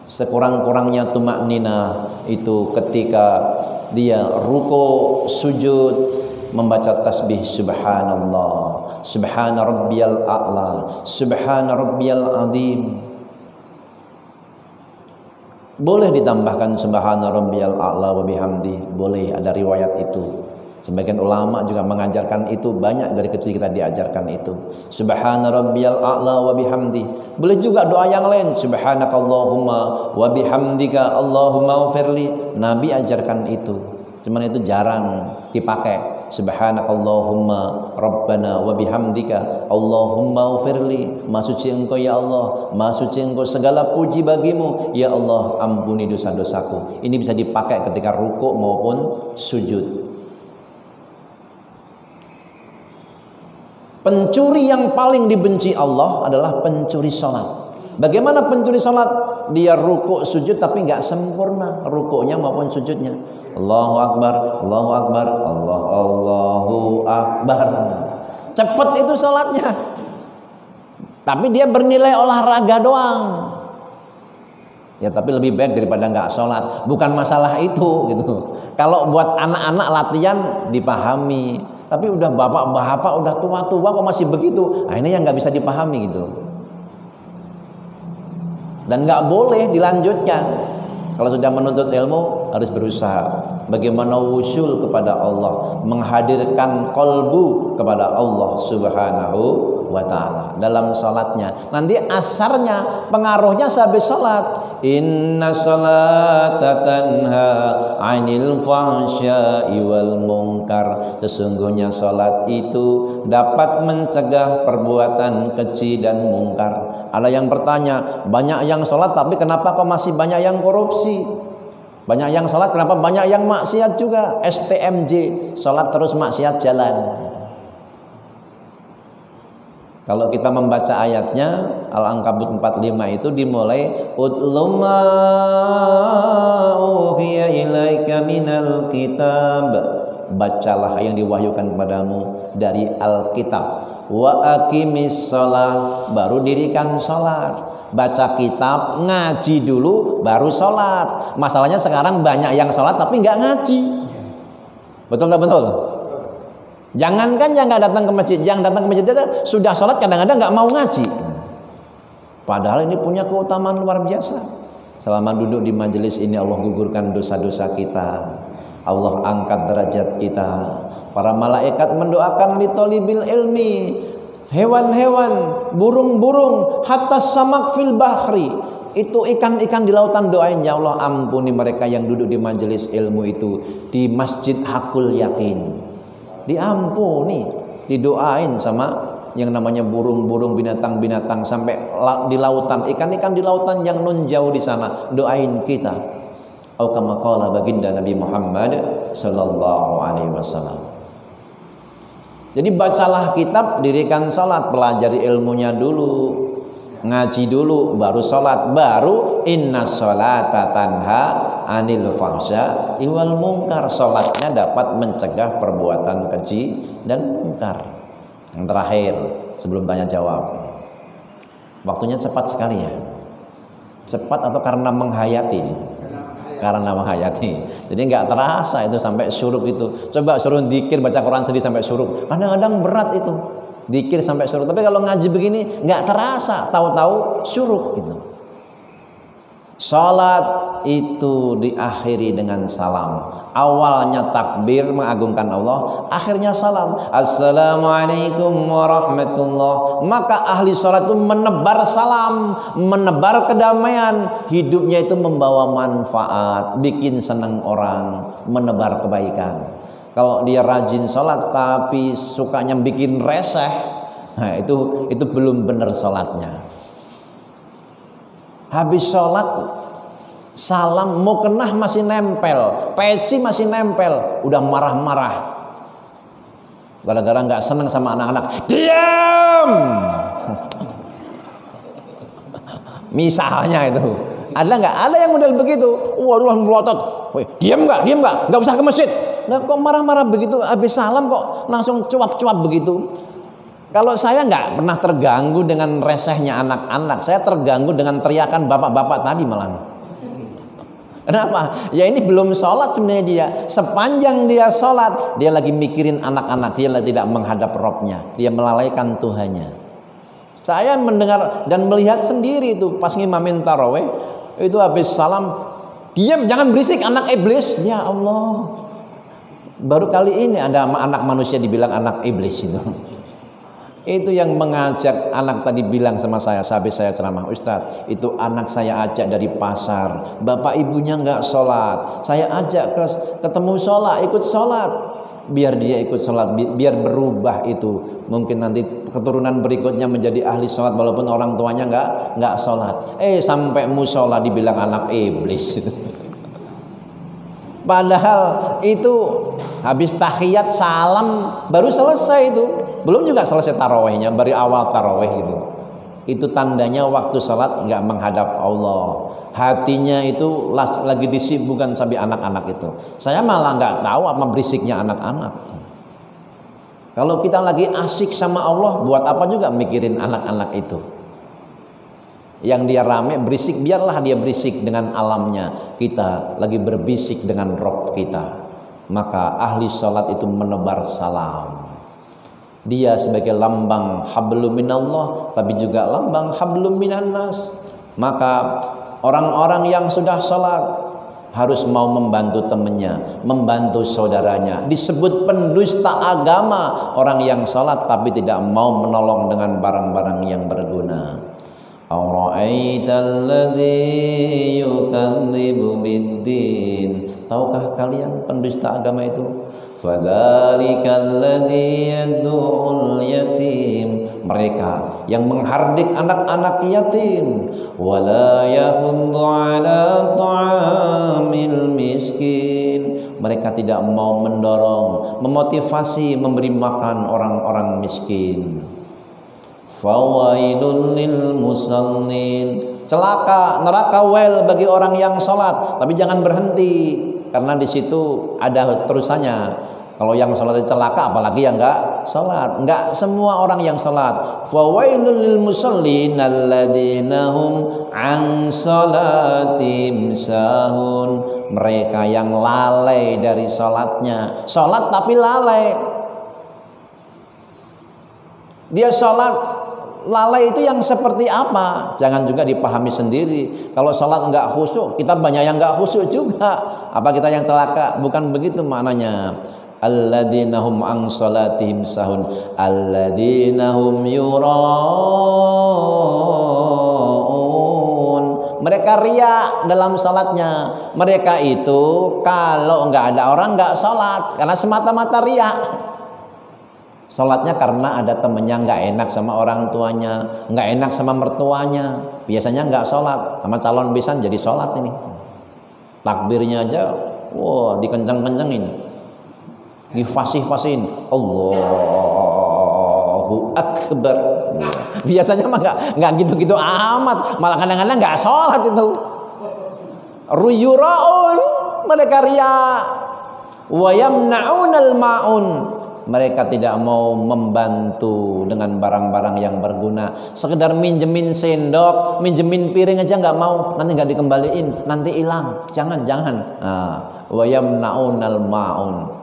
Sekurang-kurangnya tumakninah itu ketika dia ruku, sujud, membaca tasbih subhanallah, subhana rabbiyal a'la, subhana rabbiyal azim. Boleh ditambahkan subhana rabbiyal a'la wa bihamdi, boleh, ada riwayat itu. Sebagian ulama juga mengajarkan itu, banyak dari kecil kita diajarkan itu. Subhana rabbiyal a'la wa bihamdi. Boleh juga doa yang lain, subhanakallahumma wa bihamdika Allahumma ghfirli. Nabi ajarkan itu. Cuman itu jarang dipakai. Subhanakallahumma rabbana wa bihamdika Allahumma ghfirli. Maha suci Engkau ya Allah, Maha suci Engkau, segala puji bagimu ya Allah, ampuni dosa-dosaku. Ini bisa dipakai ketika ruku maupun sujud. Pencuri yang paling dibenci Allah adalah pencuri sholat. Bagaimana pencuri sholat? Dia ruku sujud tapi nggak sempurna rukunya maupun sujudnya. Allahu Akbar, Allahu Akbar, Allahu Akbar. Cepat itu sholatnya. Tapi dia bernilai olahraga doang. Ya tapi lebih baik daripada nggak sholat. Bukan masalah itu gitu. Kalau buat anak-anak latihan dipahami. Tapi udah bapak-bapak, udah tua-tua kok masih begitu. Nah ini yang nggak bisa dipahami gitu. Dan nggak boleh dilanjutkan. Kalau sudah menuntut ilmu harus berusaha. Bagaimana wusul kepada Allah, menghadirkan qalbu kepada Allah Subhanahu wa ta'ala dalam salatnya. Nanti asarnya pengaruhnya sehabis salat. Inna salata tanha 'anil fahsya'i wal munkar. Sesungguhnya salat itu dapat mencegah perbuatan keji dan mungkar. Ada yang bertanya, banyak yang salat tapi kenapa kok masih banyak yang korupsi? Banyak yang salat kenapa banyak yang maksiat juga? STMJ, salat terus maksiat jalan. Kalau kita membaca ayatnya Al-Ankabut 45 itu dimulai utluma uhiya ilaika minal kitab. Bacalah yang diwahyukan kepadamu dari Alkitab. Wa aqimis shalah, baru dirikan salat. Baca kitab, ngaji dulu baru salat. Masalahnya sekarang banyak yang salat tapi nggak ngaji. Betul nggak betul? Jangankan yang nggak datang ke masjid, yang datang ke masjid aja sudah sholat kadang-kadang nggak mau ngaji. Padahal ini punya keutamaan luar biasa. Selama duduk di majelis ini Allah gugurkan dosa-dosa kita, Allah angkat derajat kita. Para malaikat mendoakan li tolibil ilmi, hewan-hewan, burung-burung, hatta samak fil bahri. Itu ikan-ikan di lautan doain, ya Allah ampuni mereka yang duduk di majelis ilmu itu di Masjid Hakul Yakin. Diampuni, didoain sama yang namanya burung-burung, binatang-binatang sampai di lautan, ikan-ikan di lautan yang nun jauh di sana doain kita. Atau kama qala baginda Nabi Muhammad sallallahu alaihi wasallam. Jadi bacalah kitab, dirikan salat, pelajari ilmunya dulu, ngaji dulu, baru salat, baru inna sholata tanha anil fahsya'i wal munkar. Salatnya dapat mencegah perbuatan keji dan munkar. Yang terakhir sebelum tanya jawab, waktunya cepat sekali ya. Cepat atau karena menghayati? Karena menghayati. Jadi nggak terasa itu sampai syuruk itu. Coba suruh dzikir baca Quran sedih sampai syuruk. Kadang-kadang berat itu. Dzikir sampai syuruk. Tapi kalau ngaji begini nggak terasa, tahu-tahu syuruk gitu. Salat itu diakhiri dengan salam. Awalnya takbir mengagungkan Allah, akhirnya salam. Assalamualaikum warahmatullah. Maka ahli salat itu menebar salam, menebar kedamaian. Hidupnya itu membawa manfaat, bikin senang orang, menebar kebaikan. Kalau dia rajin salat tapi sukanya bikin reseh, nah itu belum benar salatnya. Habis sholat salam mukenah masih nempel, peci masih nempel, udah marah-marah gara-gara nggak seneng sama anak-anak. Diam. Misalnya itu ada nggak? Ada yang model begitu. Waduh melotot. Woi, diam nggak usah ke masjid. Nah, kok marah-marah begitu, habis salam kok langsung cuap-cuap begitu. Kalau saya nggak pernah terganggu dengan resehnya anak-anak, saya terganggu dengan teriakan bapak-bapak tadi malah. Kenapa? Ya ini belum sholat sebenarnya dia. Sepanjang dia sholat, dia lagi mikirin anak-anak, dia tidak menghadap Robnya, dia melalaikan Tuhannya. Saya mendengar dan melihat sendiri itu pas ngimamin taraweh, itu habis salam, diam, jangan berisik anak iblis. Ya Allah, baru kali ini ada anak manusia dibilang anak iblis itu. Itu yang mengajak anak tadi bilang sama saya, habis saya ceramah, Ustadz, itu anak saya ajak dari pasar, bapak ibunya nggak sholat, saya ajak ketemu sholat, ikut sholat, biar dia ikut sholat, biar berubah itu, mungkin nanti keturunan berikutnya menjadi ahli sholat walaupun orang tuanya nggak sholat. Sampai musola dibilang anak iblis. Padahal itu habis tahiyat salam baru selesai itu, belum juga selesai tarawehnya, dari awal taraweh gitu. Itu tandanya waktu salat nggak menghadap Allah, hatinya itu lagi disibukkan sampai anak-anak itu. Saya malah nggak tahu apa berisiknya anak-anak. Kalau kita lagi asik sama Allah, buat apa juga mikirin anak-anak itu? Yang dia rame berisik, biarlah dia berisik dengan alamnya. Kita lagi berbisik dengan Rob kita. Maka ahli salat itu menebar salam. Dia sebagai lambang hablum minallah, tapi juga lambang hablum minannas. Maka orang-orang yang sudah salat harus mau membantu temannya, membantu saudaranya. Disebut pendusta agama orang yang salat tapi tidak mau menolong dengan barang-barang yang berguna. Ara'aital ladzi yukadzibu biddin. Tahukah kalian pendusta agama itu? Fadzalikal ladzi yad'ul yatim. Mereka yang menghardik anak-anak yatim. Wala yahuddu ala ta'amil miskin. Mereka tidak mau mendorong, memotivasi memberi makan orang-orang miskin. Fawailul lil musallin. Celaka, neraka wel bagi orang yang sholat. Tapi jangan berhenti, karena di situ ada terusannya. Kalau yang sholat celaka, apalagi yang enggak sholat. Enggak semua orang yang sholat. Fawailul lil musallin alladzina hum an sholatim sahun. Mereka yang lalai dari sholatnya. Sholat tapi lalai. Dia sholat lalai itu yang seperti apa? Jangan juga dipahami sendiri. Kalau sholat enggak khusyuk, kita banyak yang enggak khusyuk juga. Apa kita yang celaka? Bukan begitu maknanya. Alladzina hum an sholatihim sahun, alladzina hum yuraun. Mereka riya dalam sholatnya. Mereka itu kalau enggak ada orang enggak sholat, karena semata-mata riya. Sholatnya karena ada temennya nggak enak sama orang tuanya, nggak enak sama mertuanya. Biasanya nggak sholat, sama calon besan jadi sholat ini. Takbirnya aja, wah dikenceng-kencengin, difasih-fasihin, Allahu Akbar. Biasanya mah nggak gitu-gitu amat, malah kadang-kadang nggak sholat itu. Ruyuraun, mereka riya, wa yamna'unal ma'un. Mereka tidak mau membantu dengan barang-barang yang berguna. Sekedar minjemin sendok, minjemin piring aja nggak mau. Nanti nggak dikembaliin, nanti hilang. Jangan. Wa yamna'unal ma'un.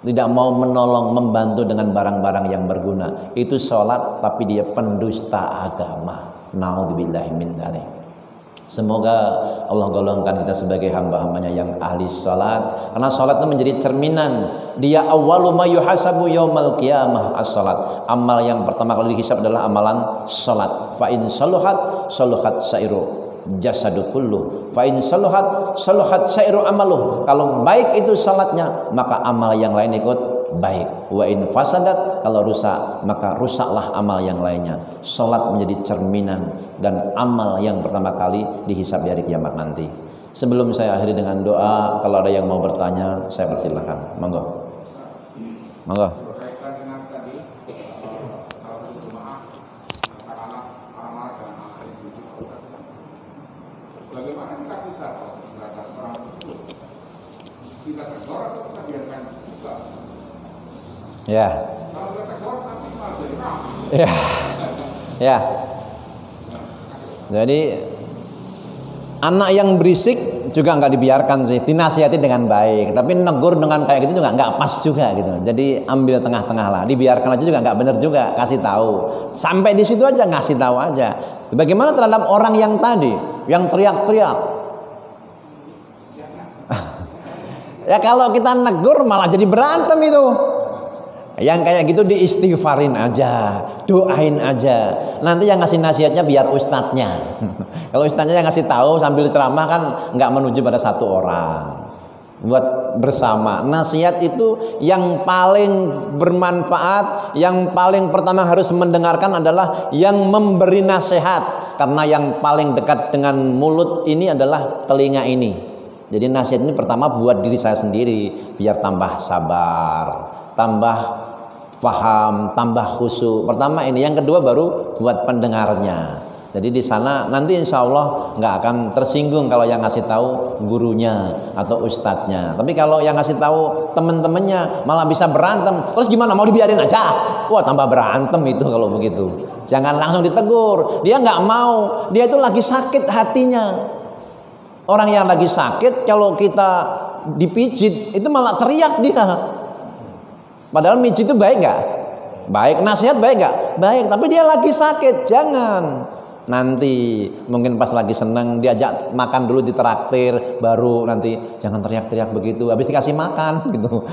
Tidak mau menolong, membantu dengan barang-barang yang berguna. Itu sholat tapi dia pendusta agama. Na'udzubillahi min dzalik. Semoga Allah golongkan kita sebagai hamba-hambanya yang ahli salat. Karena salat itu menjadi cerminan. Dia awwalu ma yuhasabu yaumal qiyamah as-salat. Amal yang pertama kali dihisab adalah amalan salat. Fa in saluhat saluhat sairu jasadu kullu. Fa in saluhat saluhat sairu amaluh. Kalau baik itu salatnya, maka amal yang lain ikut baik. Wa in fasadat, kalau rusak maka rusaklah amal yang lainnya. Salat menjadi cerminan dan amal yang pertama kali dihisab di hari kiamat nanti. Sebelum saya akhiri dengan doa, kalau ada yang mau bertanya saya persilahkan. Monggo. Bagaimana kita terhadap orang Ya. Ya. Ya. Jadi anak yang berisik juga nggak dibiarkan sih, dinasihati dengan baik. Tapi negur dengan kayak gitu juga nggak pas juga gitu. Jadi ambil tengah-tengah lah, dibiarkan aja juga nggak benar juga, kasih tahu. Sampai di situ aja, ngasih tahu aja. Bagaimana terhadap orang yang tadi, yang teriak-teriak? Ya kalau kita negur malah jadi berantem itu. Yang kayak gitu diistighfarin aja, doain aja. Nanti yang ngasih nasihatnya biar ustadznya. Kalau ustadznya yang ngasih tahu sambil ceramah kan nggak menuju pada satu orang. Buat bersama. Nasihat itu yang paling bermanfaat, yang paling pertama harus mendengarkan adalah yang memberi nasihat. Karena yang paling dekat dengan mulut ini adalah telinga ini. Jadi nasihat ini pertama buat diri saya sendiri biar tambah sabar, tambah paham, tambah khusyuk. Pertama ini, yang kedua baru buat pendengarnya. Jadi di sana nanti insya Allah nggak akan tersinggung kalau yang ngasih tahu gurunya atau ustadznya. Tapi kalau yang ngasih tahu temen-temennya malah bisa berantem. Terus gimana? Mau dibiarin aja? Wah tambah berantem itu kalau begitu. Jangan langsung ditegur. Dia nggak mau. Dia itu lagi sakit hatinya. Orang yang lagi sakit kalau kita dipijit itu malah teriak dia. Padahal mijit itu baik gak? Baik. Nasihat baik gak? Baik. Tapi dia lagi sakit. Jangan. Nanti mungkin pas lagi seneng diajak makan dulu, ditraktir, baru nanti jangan teriak-teriak begitu. Habis dikasih makan gitu.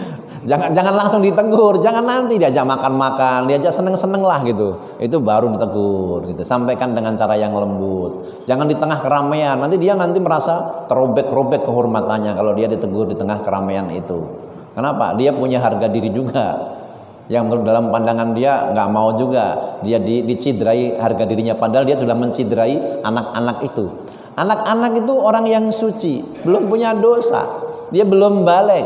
Jangan langsung ditegur. Jangan nanti diajak makan-makan, diajak seneng-seneng lah gitu. Itu baru ditegur gitu. Sampaikan dengan cara yang lembut. Jangan di tengah keramaian. Nanti dia merasa terobek-robek kehormatannya kalau dia ditegur di tengah keramaian itu. Kenapa? Dia punya harga diri juga. Yang dalam pandangan dia nggak mau juga dia dicidrai harga dirinya, padahal dia sudah mencidrai anak-anak itu. Anak-anak itu orang yang suci, belum punya dosa, dia belum balik,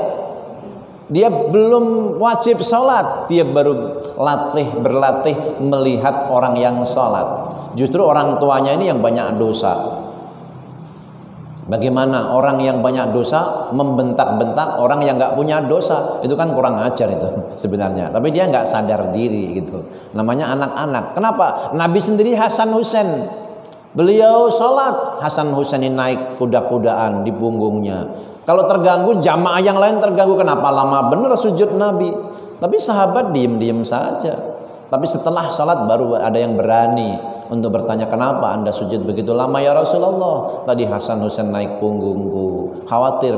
dia belum wajib sholat, dia baru berlatih melihat orang yang sholat. Justru orang tuanya ini yang banyak dosa. Bagaimana orang yang banyak dosa membentak-bentak orang yang nggak punya dosa? Itu kan kurang ajar itu sebenarnya. Tapi dia nggak sadar diri gitu. Namanya anak-anak. Kenapa? Nabi sendiri Hasan Husain, beliau sholat, Hasan Husain ini naik kuda-kudaan di punggungnya. Kalau terganggu jamaah yang lain terganggu. Kenapa lama bener sujud Nabi? Tapi sahabat diem-diem saja. Tapi setelah sholat baru ada yang berani untuk bertanya, kenapa anda sujud begitu lama ya Rasulullah? Tadi Hasan Husain naik punggungku, khawatir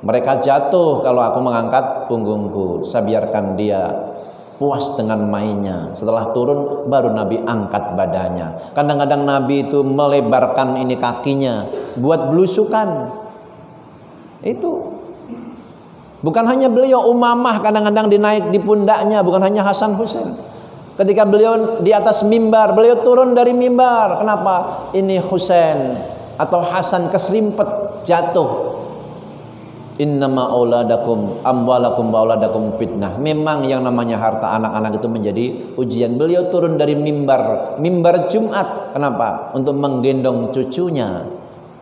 mereka jatuh kalau aku mengangkat punggungku. Saya biarkan dia puas dengan mainnya. Setelah turun baru Nabi angkat badannya. Kadang-kadang Nabi itu melebarkan ini kakinya buat belusukan. Itu bukan hanya beliau, Umamah kadang-kadang dinaik di pundaknya, bukan hanya Hasan Husain. Ketika beliau di atas mimbar, beliau turun dari mimbar. Kenapa? Ini Husain atau Hasan keserimpet jatuh. Innama auladakum amwalakum wa auladakum fitnah. Memang yang namanya harta anak-anak itu menjadi ujian. Beliau turun dari mimbar Jumat. Kenapa? Untuk menggendong cucunya.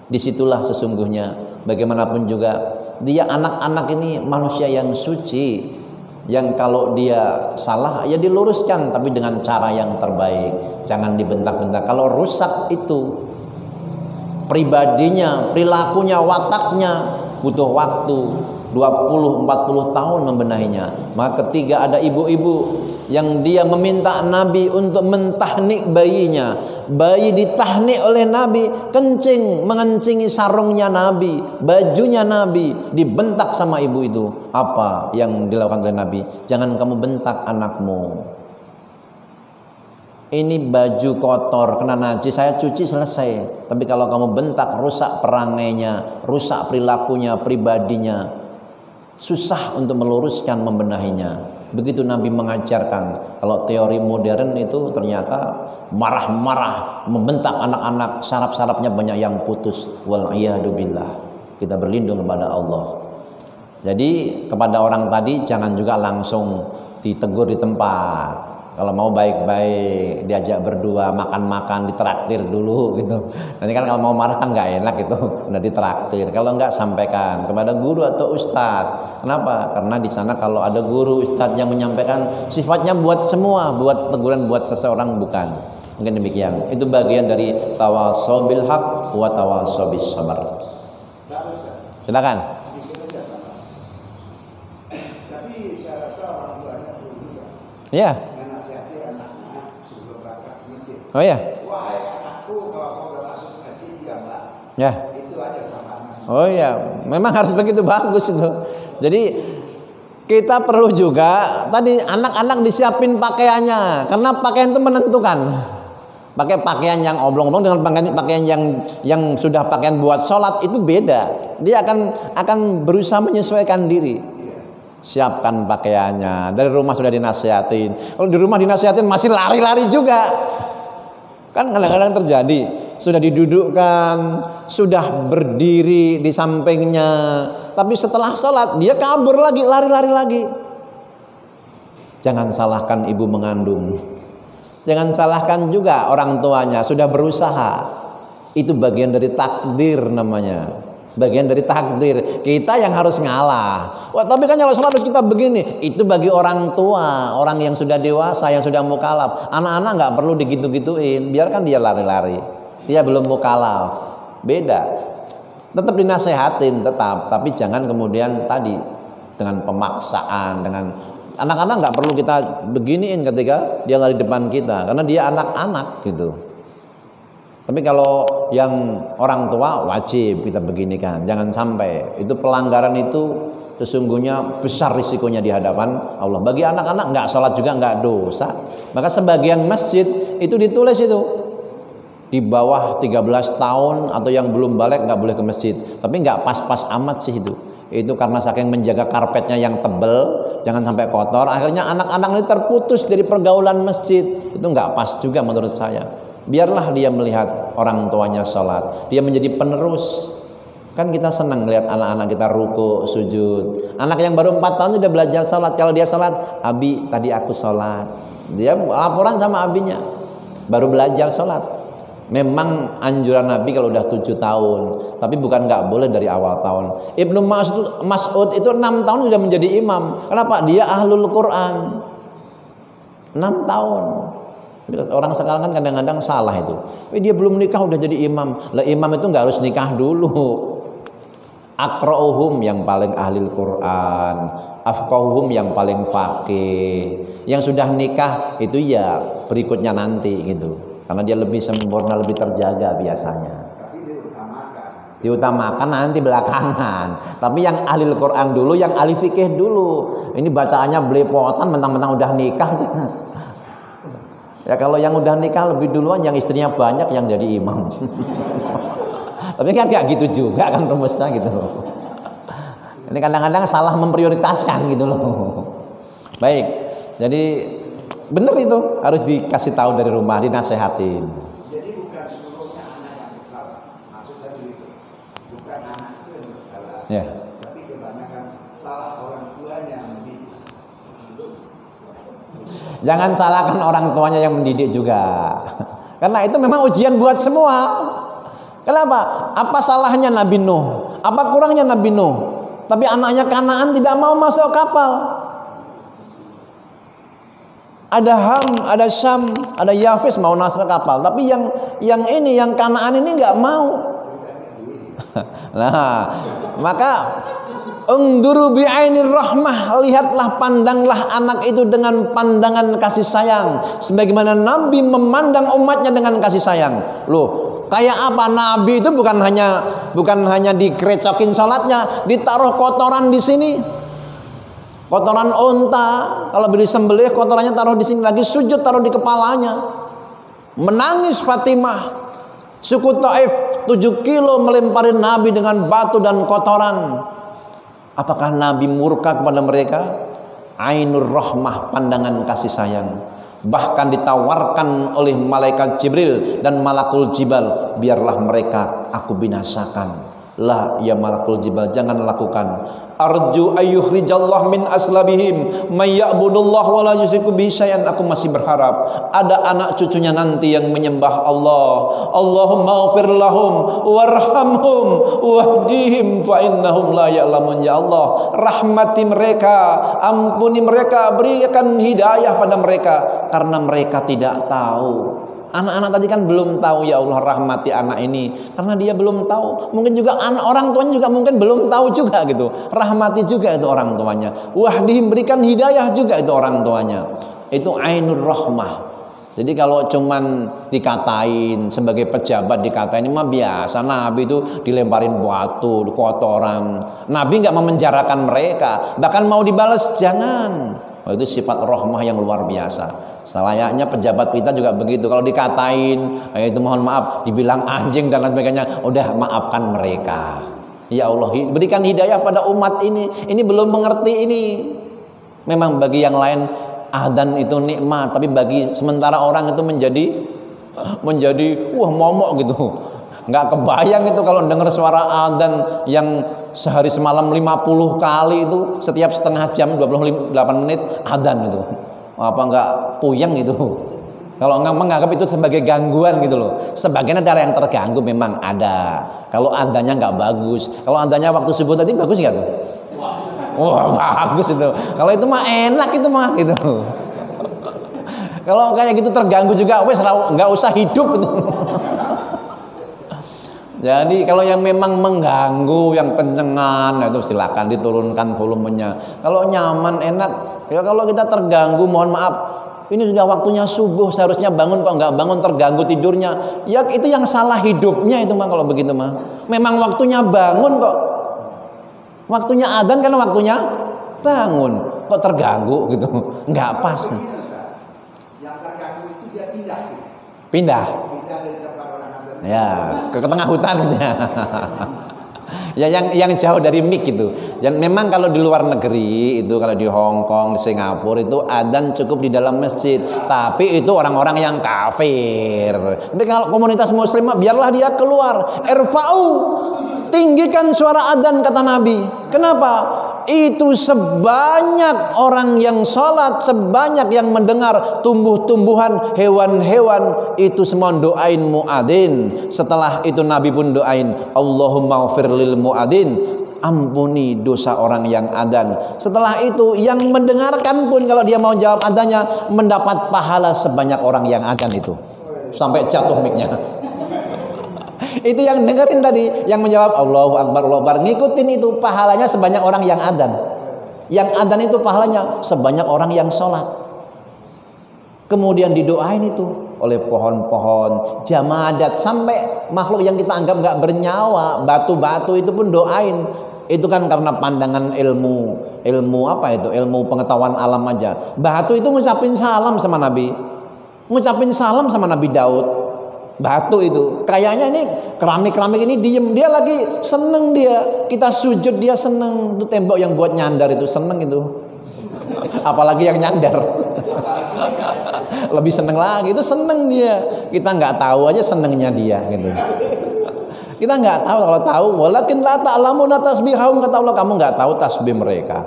Disitulah sesungguhnya bagaimanapun juga dia anak-anak ini manusia yang suci, yang kalau dia salah ya diluruskan, tapi dengan cara yang terbaik. Jangan dibentak-bentak. Kalau rusak itu pribadinya, perilakunya, wataknya, butuh waktu 20-40 tahun membenahinya. Maka ketiga ada ibu-ibu yang dia meminta Nabi untuk mentahnik bayinya. Bayi ditahnik oleh Nabi, kencing, mengencingi sarungnya Nabi, bajunya Nabi, dibentak sama ibu itu. Apa yang dilakukan oleh Nabi? Jangan kamu bentak anakmu. Ini baju kotor, kena najis, saya cuci selesai. Tapi kalau kamu bentak, rusak perangainya, rusak perilakunya, pribadinya, susah untuk meluruskan, membenahinya. Begitu Nabi mengajarkan. Kalau teori modern itu ternyata marah-marah, membentak anak-anak, saraf-sarafnya banyak yang putus. Wal'iyahdubillah. Kita berlindung kepada Allah. Jadi kepada orang tadi jangan juga langsung ditegur di tempat. Kalau mau baik-baik, diajak berdua, makan-makan, ditraktir dulu gitu. Nanti kan kalau mau marah kan nggak enak gitu, udah ditraktir. Kalau nggak, sampaikan kepada guru atau ustadz. Kenapa? Karena di sana kalau ada guru, ustadz yang menyampaikan, sifatnya buat semua, buat teguran buat seseorang bukan. Mungkin demikian. Itu bagian dari tawasau bil haq wa tawasau bis sabar. Silakan. Tapi saya rasa orang tuanya dulu Ya. menasihati anaknya sebelum berangkat ke masjid. Oh ya. Wahai anakku, kalau kau udah masuk haji diamlah. Ya. Itu aja tambahan. Oh ya, memang harus begitu, bagus itu. Jadi kita perlu juga tadi anak-anak disiapin pakaiannya, karena pakaian itu menentukan. Pakai pakaian yang oblong-oblong dengan pakaian yang sudah pakaian buat sholat itu beda. Dia akan berusaha menyesuaikan diri. Siapkan pakaiannya. Dari rumah sudah dinasihatin. Kalau di rumah dinasihatin masih lari-lari juga. Kan kadang-kadang terjadi. Sudah didudukkan, sudah berdiri di sampingnya, tapi setelah sholat dia kabur lagi, lari-lari lagi. Jangan salahkan ibu mengandung. Jangan salahkan juga orang tuanya, sudah berusaha. Itu bagian dari takdir namanya. Bagian dari takdir. Kita yang harus ngalah. Wah, tapi kan kalau sholat kita begini. Itu bagi orang tua, orang yang sudah dewasa, yang sudah mukalaf. Anak-anak nggak perlu digitu-gituin. Biarkan dia lari-lari. Dia belum mukalaf. Beda. Tetap dinasehatin, tetap. Tapi jangan kemudian tadi dengan pemaksaan, dengan anak-anak nggak perlu kita beginiin ketika dia lari depan kita, karena dia anak-anak gitu. Tapi kalau yang orang tua wajib kita beginikan, jangan sampai. Itu pelanggaran itu sesungguhnya besar risikonya di hadapan Allah. Bagi anak-anak nggak sholat juga nggak dosa. Maka sebagian masjid itu ditulis itu di bawah 13 tahun atau yang belum balik nggak boleh ke masjid. Tapi nggak pas-pas amat sih itu. Itu karena saking menjaga karpetnya yang tebel, jangan sampai kotor. Akhirnya anak-anak ini terputus dari pergaulan masjid. Itu nggak pas juga menurut saya. Biarlah dia melihat orang tuanya sholat. Dia menjadi penerus. Kan kita senang melihat anak-anak kita ruku, sujud. Anak yang baru 4 tahun sudah belajar sholat. Kalau dia sholat, Abi tadi aku sholat. Dia laporan sama abinya. Baru belajar sholat. Memang anjuran Nabi kalau udah 7 tahun, tapi bukan nggak boleh dari awal tahun. Ibnu Mas'ud itu 6 tahun sudah menjadi imam. Kenapa? Dia ahlul Quran. 6 tahun. Orang sekarang kan kadang-kadang salah itu. Dia belum nikah udah jadi imam. Lah imam itu nggak harus nikah dulu. Aqra'uhum yang paling ahli Quran, afqahuhum yang paling faqih. Yang sudah nikah itu ya berikutnya nanti gitu. Karena dia lebih sempurna, lebih terjaga biasanya. Tapi Diutamakan nanti belakangan. Tapi yang ahli Quran dulu, yang ahli fikih dulu. Ini bacaannya belepotan, mentang-mentang udah nikah. Ya kalau yang udah nikah lebih duluan, yang istrinya banyak yang jadi imam. Tapi kan gak gitu juga kan rumusnya gitu loh. Ini kadang-kadang salah memprioritaskan gitu loh. Baik, jadi benar itu harus dikasih tahu dari rumah, dinasehatin. jadi bukan seluruhnya anak yang bersalah. Maksud saya begitu. Bukan anak itu yang bersalah. Ya. Tapi kebanyakan salah orang tuanya yang mendidik. Jangan salahkan orang tuanya yang mendidik juga. Karena itu memang ujian buat semua. Kenapa? Apa salahnya Nabi Nuh? Apa kurangnya Nabi Nuh? Tapi anaknya Kanaan tidak mau masuk kapal. Ada Ham, ada Syam, ada Yafis mau masuk kapal. Tapi yang ini, yang Kanaan ini nggak mau. Nah, maka unduru bi'ainir rahmah, lihatlah, pandanglah anak itu dengan pandangan kasih sayang, sebagaimana Nabi memandang umatnya dengan kasih sayang. Loh, kayak apa Nabi itu bukan hanya dikerecokin sholatnya, ditaruh kotoran di sini. Kotoran unta, kalau beli sembelih kotorannya taruh di sini, lagi sujud taruh di kepalanya. Menangis Fatimah. Suku Taif 7 kilo melempari Nabi dengan batu dan kotoran. Apakah Nabi murka kepada mereka? Ainur rahmah, pandangan kasih sayang. Bahkan ditawarkan oleh malaikat Jibril dan malakul Jibal, biarlah mereka aku binasakan. La ya malakul jibal, jangan lakukan. Arju ayyukhrijallah min aslabihim may ya'budullah wa la yusyriku bihi syai'an. Aku masih berharap ada anak cucunya nanti yang menyembah Allah. Allahumma ighfir lahum warhamhum wahdihim fa innahum la ya'lamun. Ya Allah, rahmati mereka, ampuni mereka, berikan hidayah pada mereka karena mereka tidak tahu. Anak-anak tadi kan belum tahu. Ya Allah, rahmati anak ini karena dia belum tahu. Mungkin juga orang tuanya juga mungkin belum tahu juga gitu. Rahmati juga itu orang tuanya. Wahdihim, berikan hidayah juga itu orang tuanya. Itu ainur rahmah. Jadi kalau cuman dikatain sebagai pejabat, dikatain ini mah biasa. Nabi itu dilemparin batu, kotoran. Nabi nggak memenjarakan mereka, bahkan mau dibalas jangan. Oh, itu sifat rahmah yang luar biasa. Selayaknya pejabat kita juga begitu. Kalau dikatain, itu mohon maaf, dibilang anjing dan lain sebagainya, udah maafkan mereka. Ya Allah, berikan hidayah pada umat ini. Ini belum mengerti ini. Memang bagi yang lain adzan itu nikmat, tapi bagi sementara orang itu menjadi momok gitu. Nggak kebayang itu kalau dengar suara adzan yang sehari semalam 50 kali itu, setiap setengah jam 28 menit adzan itu. Apa nggak puyeng itu? Kalau nggak menganggap itu sebagai gangguan gitu loh. Sebagian ada yang terganggu, memang ada. Kalau adzannya nggak bagus. Kalau adzannya waktu subuh tadi bagus nggak tuh? Wah, bagus itu. Kalau itu mah enak itu mah gitu. Kalau kayak gitu terganggu juga, wes nggak usah hidup itu. Jadi kalau yang memang mengganggu, yang kencengan, itu silakan diturunkan volumenya. Kalau nyaman, enak. Ya kalau kita terganggu, mohon maaf. Ini sudah waktunya subuh, seharusnya bangun kok nggak bangun, terganggu tidurnya. Ya itu yang salah hidupnya itu mah kalau begitu mah. Memang waktunya bangun kok. Waktunya adzan kan waktunya bangun. Kok terganggu gitu? Nggak pas. Yang terganggu itu dia pindah. Pindah. Pindah dari tempat orang adzan. Ya, ke tengah hutan gitu ya. Ya yang jauh dari mik gitu. Yang memang kalau di luar negeri itu, kalau di Hong Kong, di Singapura itu adzan cukup di dalam masjid. Tapi itu orang-orang yang kafir. Tapi kalau komunitas muslim biarlah dia keluar. Irfa'u, tinggikan suara adzan kata Nabi. Kenapa? Itu sebanyak orang yang sholat, sebanyak yang mendengar, tumbuh-tumbuhan, hewan-hewan, itu semua doain muadzin. Setelah itu Nabi pun doain, Allahumma ighfir lil muadzin, ampuni dosa orang yang adzan. Setelah itu yang mendengarkan pun kalau dia mau jawab adzannya mendapat pahala sebanyak orang yang adzan itu. Sampai jatuh mic-nya. Itu yang dengerin tadi, yang menjawab Allahu Akbar, Allahu Akbar, ngikutin itu pahalanya sebanyak orang yang adzan. Yang adzan itu pahalanya sebanyak orang yang sholat. Kemudian didoain itu oleh pohon-pohon, jamadat, sampai makhluk yang kita anggap nggak bernyawa, batu-batu itu pun doain. Itu kan karena pandangan ilmu apa itu? Ilmu pengetahuan alam aja. Batu itu ngucapin salam sama Nabi, ngucapin salam sama Nabi Daud. Batu itu kayaknya ini keramik ini diem, dia lagi seneng, dia kita sujud dia seneng. Itu tembok yang buat nyandar itu seneng itu. Apalagi yang nyandar lebih seneng lagi, itu seneng dia. Kita nggak tahu aja senengnya dia gitu. Kita nggak tahu. Kalau tahu, walakin la ta'lamuna tasbihahum, kata Allah, kamu nggak tahu tasbih mereka.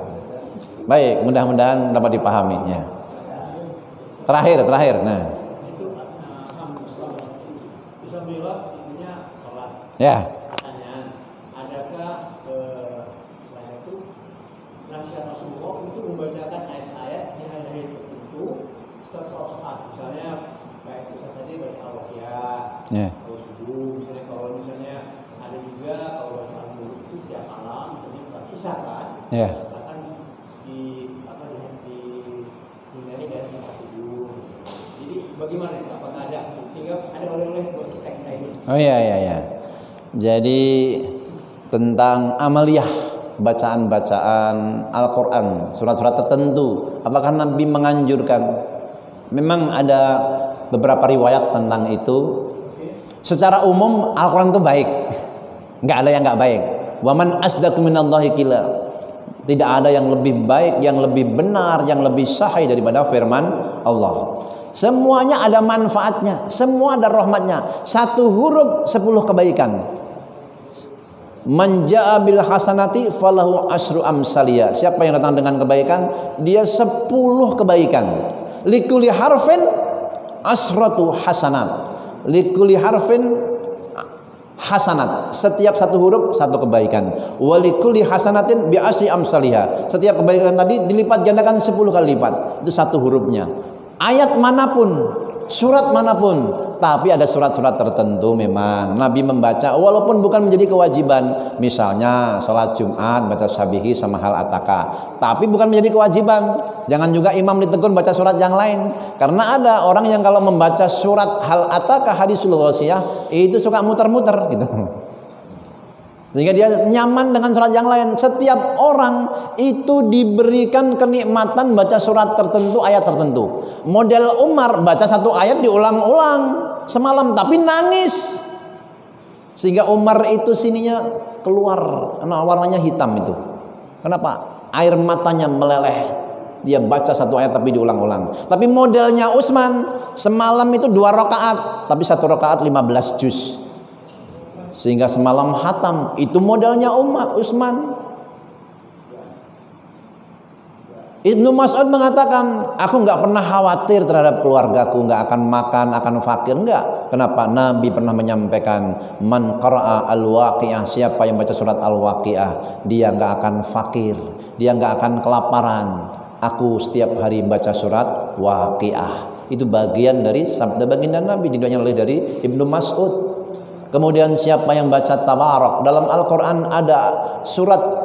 Baik, mudah-mudahan dapat dipahami ya. Terakhir nah, ya. Pertanyaan, adakah selain itu nasihat Rasulullah itu membacakan ayat-ayat di hari-hari tertentu setelah sholat, misalnya kayak kita tadi baca al-Waqiah, kalau subuh, misalnya ada juga kalau baca al-Mulk itu setiap malam, misalnya kisah kan, bahkan dihindari dari kisah tidur. Jadi bagaimana itu? Apakah ada sehingga ada oleh-oleh buat kita ini? Oh iya. Jadi tentang amaliyah, bacaan-bacaan Al-Quran, surat-surat tertentu, apakah Nabi menganjurkan? Memang ada beberapa riwayat tentang itu. Secara umum Al-Quran itu baik, nggak ada yang nggak baik. Waman asdaqu minallahi qila, tidak ada yang lebih baik, yang lebih benar, yang lebih sahih daripada firman Allah. Semuanya ada manfaatnya, semua ada rahmatnya. Satu huruf 10 kebaikan. Man jaa bil hasanati falahu asyru amsaliyah. Siapa yang datang dengan kebaikan, dia 10 kebaikan. Likulli harfin asratu hasanat. Likulli harfin hasanat. Setiap satu huruf satu kebaikan. Walikulli hasanatin bi asri amsalihah. Setiap kebaikan tadi dilipat gandakan 10 kali lipat. Itu satu hurufnya. Ayat manapun, surat manapun, tapi ada surat-surat tertentu memang Nabi membaca walaupun bukan menjadi kewajiban. Misalnya sholat Jumat baca sabihi sama hal ataka, tapi bukan menjadi kewajiban. Jangan juga imam ditegur baca surat yang lain, karena ada orang yang kalau membaca surat hal ataka hadisul ghasiyah itu suka muter-muter gitu, sehingga dia nyaman dengan surat yang lain. Setiap orang itu diberikan kenikmatan baca surat tertentu, ayat tertentu. Model Umar baca satu ayat diulang-ulang semalam tapi nangis, sehingga Umar itu sininya keluar karena warnanya hitam itu. Kenapa? Air matanya meleleh. Dia baca satu ayat tapi diulang-ulang. Tapi modelnya Utsman semalam itu 2 rakaat, tapi 1 rakaat 15 juz. Sehingga semalam hatam. Itu modelnya Utsman. Ibnu Mas'ud mengatakan, aku nggak pernah khawatir terhadap keluargaku, nggak akan makan, akan fakir, nggak. Kenapa? Nabi pernah menyampaikan, man qara'a al-waqi'ah, siapa yang baca surat al-waqi'ah, dia nggak akan fakir, dia nggak akan kelaparan. Aku setiap hari baca surat waqi'ah. Itu bagian dari sabda baginda Nabi, diriwayatkan oleh dari Ibnu Mas'ud. Kemudian siapa yang baca tabarak, dalam Al-Quran ada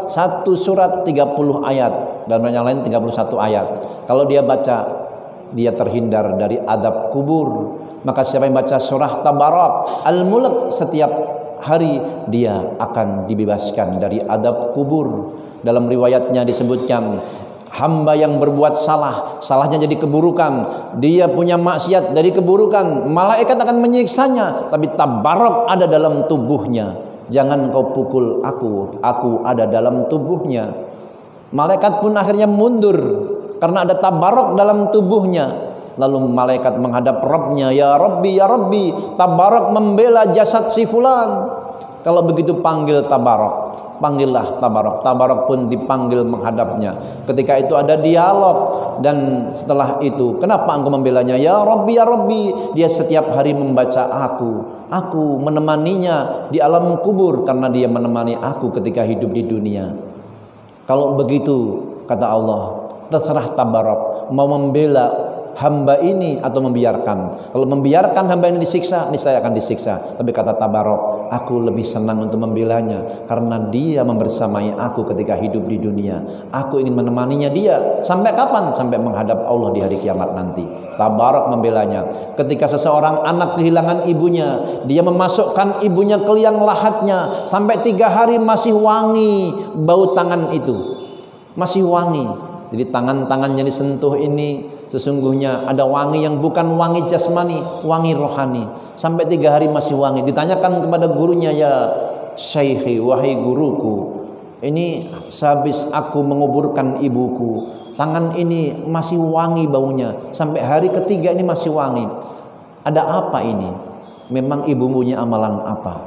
satu surat 30 ayat, dalam yang lain 31 ayat. Kalau dia baca, dia terhindar dari adab kubur. Maka siapa yang baca surah tabarak, Al-Mulk, setiap hari dia akan dibebaskan dari adab kubur. Dalam riwayatnya disebutkan, hamba yang berbuat salah, salahnya jadi keburukan, dia punya maksiat dari keburukan, malaikat akan menyiksanya, tapi tabarok ada dalam tubuhnya. Jangan kau pukul aku ada dalam tubuhnya. Malaikat pun akhirnya mundur karena ada tabarok dalam tubuhnya. Lalu malaikat menghadap Rabbnya, ya Rabbi, ya Rabbi. Tabarok membela jasad si fulan. Kalau begitu panggil tabarok, panggillah tabarok. Tabarok pun dipanggil menghadapnya. Ketika itu ada dialog, dan setelah itu, kenapa engkau membelanya? Ya Rabbi, ya Rabbi. Dia setiap hari membaca aku menemaninya di alam kubur karena dia menemani aku ketika hidup di dunia. Kalau begitu, kata Allah, terserah tabarok mau membela hamba ini atau membiarkan. Kalau membiarkan hamba ini disiksa, niscaya akan disiksa. Tapi kata tabarok, aku lebih senang untuk membelanya karena dia membersamai aku ketika hidup di dunia. Aku ingin menemaninya dia. Sampai kapan? Sampai menghadap Allah di hari kiamat nanti. Tabarok membelanya. Ketika seseorang anak kehilangan ibunya, dia memasukkan ibunya ke liang lahatnya sampai 3 hari masih wangi bau tangan itu, masih wangi. Jadi tangan-tangannya disentuh ini sesungguhnya ada wangi yang bukan wangi jasmani, wangi rohani. Sampai 3 hari masih wangi. Ditanyakan kepada gurunya, ya Syekhi, wahai guruku, ini sehabis aku menguburkan ibuku, tangan ini masih wangi baunya. Sampai hari ketiga ini masih wangi. Ada apa ini? Memang ibumu punya amalan apa?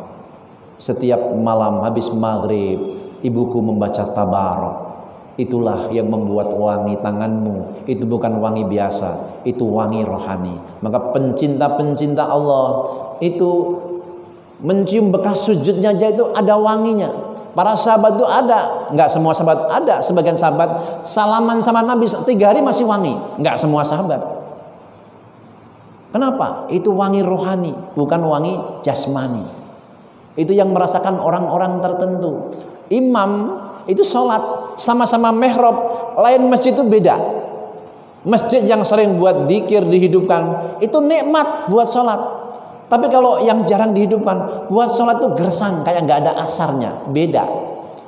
Setiap malam habis maghrib, ibuku membaca tabarok. Itulah yang membuat wangi tanganmu. Itu bukan wangi biasa, itu wangi rohani. Maka pencinta-pencinta Allah itu mencium bekas sujudnya aja itu ada wanginya. Para sahabat itu ada, enggak semua sahabat ada. Sebagian sahabat salaman sama Nabi 3 hari masih wangi, enggak semua sahabat. Kenapa? Itu wangi rohani, bukan wangi jasmani. Itu yang merasakan orang-orang tertentu. Imam itu sholat sama-sama mihrab, lain masjid itu beda. Masjid yang sering buat dzikir dihidupkan itu nikmat buat sholat. Tapi kalau yang jarang dihidupkan, buat sholat itu gersang, kayak nggak ada asarnya, beda.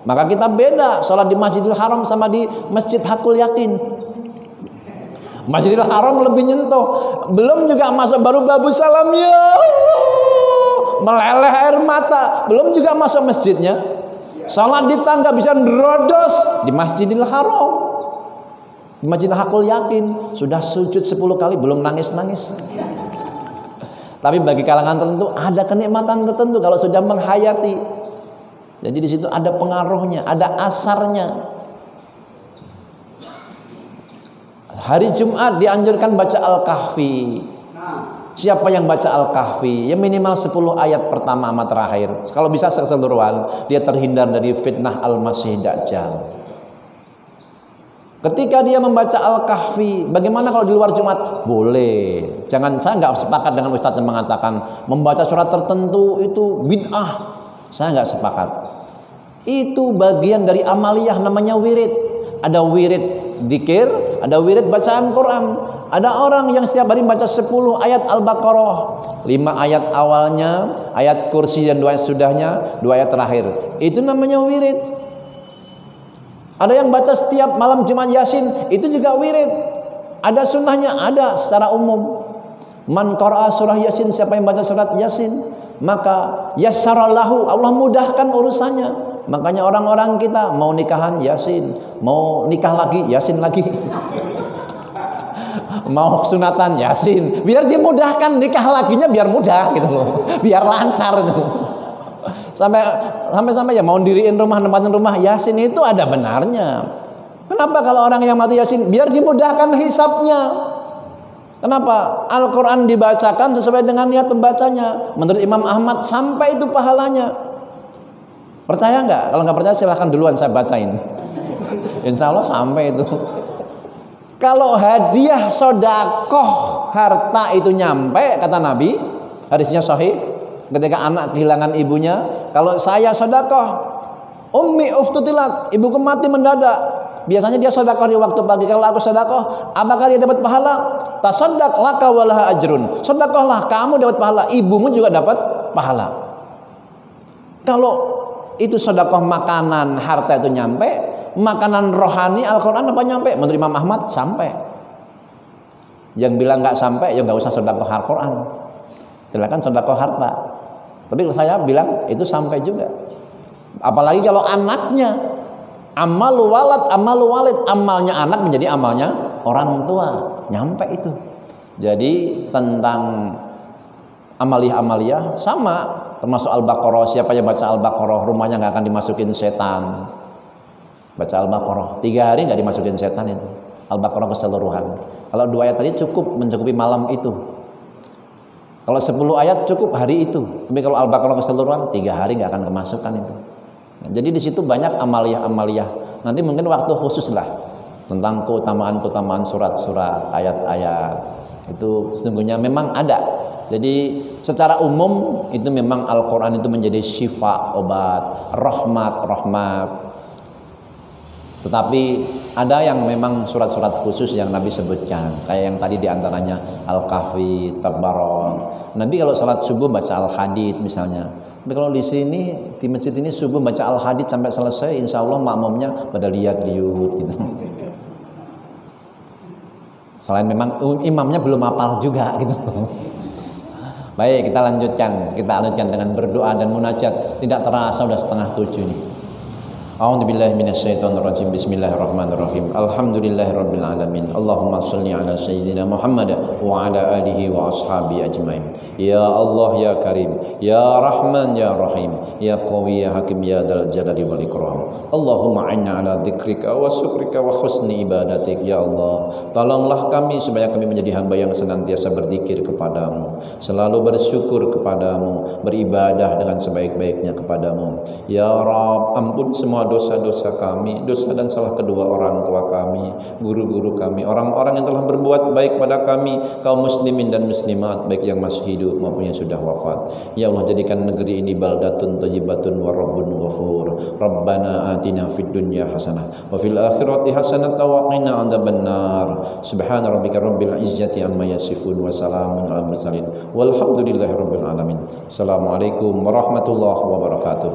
Maka kita beda sholat di Masjidil Haram sama di Masjid Hakul Yakin. Masjidil Haram lebih nyentuh, belum juga masuk baru babu salam ya meleleh air mata, belum juga masuk masjidnya. Salat di tangga bisa nerodos di Masjidil Haram. Di Masjid Hakul Yakin sudah sujud 10 kali belum nangis-nangis. Tapi bagi kalangan tertentu ada kenikmatan tertentu kalau sudah menghayati. Jadi di situ ada pengaruhnya, ada asarnya. Hari Jumat dianjurkan baca Al-Kahfi. Siapa yang baca Al-Kahfi, ya minimal 10 ayat pertama sama terakhir. Kalau bisa keseluruhan, dia terhindar dari fitnah Al-Masih Dajjal. Ketika dia membaca Al-Kahfi, bagaimana kalau di luar Jumat? Boleh. Jangan, saya nggak sepakat dengan Ustadz yang mengatakan membaca surat tertentu itu bid'ah. Saya nggak sepakat. Itu bagian dari amaliyah, namanya wirid. Ada wirid dzikir, ada wirid bacaan Quran. Ada orang yang setiap hari baca 10 ayat Al-Baqarah, 5 ayat awalnya, ayat kursi dan 2 ayat sudahnya, 2 ayat terakhir. Itu namanya wirid. Ada yang baca setiap malam Jumat Yasin, itu juga wirid. Ada sunnahnya, ada secara umum. Man qara'a surah Yasin, siapa yang baca surat Yasin, maka yassarallahu, Allah mudahkan urusannya. Makanya orang-orang kita mau nikahan Yasin, mau nikah lagi Yasin lagi. Mau sunatan Yasin, biar dimudahkan, nikah laginya biar mudah gitu loh. Biar lancar gitu. Sampai ya mau diriin rumah, nempatin rumah Yasin itu ada benarnya. Kenapa kalau orang yang mati Yasin? Biar dimudahkan hisabnya. Kenapa? Al-Quran dibacakan sesuai dengan niat pembacanya. Menurut Imam Ahmad sampai itu pahalanya. Percaya nggak? Kalau nggak percaya silahkan duluan saya bacain. Insya Allah sampai itu. Kalau hadiah sodakoh harta itu nyampe, kata Nabi, hadisnya sahih. Ketika anak kehilangan ibunya, kalau saya sodakoh, ummi uftutilat, ibuku mati mendadak. Biasanya dia sodakoh di waktu pagi. Kalau aku sodakoh, apakah dia dapat pahala? Tasaddaq laka walaha ajrun. Sodakohlah, kamu dapat pahala, ibumu juga dapat pahala. Kalau itu sodakoh makanan, harta itu nyampe, makanan rohani Al-Quran apa nyampe? Menurut Imam Ahmad sampai. Yang bilang nggak sampai, ya nggak usah sodakoh Al-Quran. Silakan sodakoh harta. Tapi kalau saya bilang itu sampai juga. Apalagi kalau anaknya, amal walad, amal walid, amalnya anak menjadi amalnya orang tua, nyampe itu. Jadi tentang amaliyah sama, termasuk Al-Baqarah. Siapa yang baca Al-Baqarah, rumahnya nggak akan dimasukin setan. Baca Al-Baqarah 3 hari nggak dimasukin setan itu. Al-Baqarah keseluruhan. Kalau 2 ayat tadi cukup mencukupi malam itu. Kalau 10 ayat cukup hari itu. Tapi kalau Al-Baqarah keseluruhan 3 hari nggak akan kemasukan itu. Nah, jadi di situ banyak amaliyah. Nanti mungkin waktu khusus lah tentang keutamaan surat-surat, ayat-ayat. Itu sesungguhnya memang ada. Jadi secara umum itu memang Al-Quran itu menjadi syifa, obat, rahmat. Tetapi ada yang memang surat-surat khusus yang Nabi sebutkan, kayak yang tadi diantaranya Al-Kahfi, Tabaron. Nabi kalau salat subuh baca Al-Hadid misalnya. Tapi kalau di sini di masjid ini subuh baca Al-Hadid sampai selesai, insya Allah makmumnya pada lihat gitu. Selain memang imamnya belum hafal juga gitu. Baik, kita lanjutkan dengan berdoa dan munajat. Tidak terasa sudah 6:30 nih. A'udzubillahi minasyaitonirrajim. Bismillahirrahmanirrahim. Alhamdulillahirabbil alamin. Allahumma shalli ala sayyidina Muhammad wa ala alihi wa ashabihi ajmain. Ya Allah ya Karim, ya Rahman ya Rahim, ya Qawi ya Hakim ya Dzal Jalali wal Ikram. Allahumma inna ala dzikrika wa syukrika wa husni ibadatik. Ya Allah, tolonglah kami supaya kami menjadi hamba yang senantiasa berzikir kepadamu, selalu bersyukur kepadamu, beribadah dengan sebaik-baiknya kepadamu. Ya Rabb, ampun semua dosa-dosa kami, dosa dan salah kedua orang tua kami, guru-guru kami, orang-orang yang telah berbuat baik pada kami, kaum muslimin dan muslimat, baik yang masih hidup maupun yang sudah wafat. Ya Allah, jadikan negeri ini baldatun thayyibatun wa rabbun ghafur. Rabbana atina fid dunya hasanah wa fil akhirati hasanah wa qina adzabannar. Subhana rabbika rabbil izzati amma yasifun wa salamun alal mursalin walhamdulillahi rabbil alamin. Assalamualaikum warahmatullahi wabarakatuh.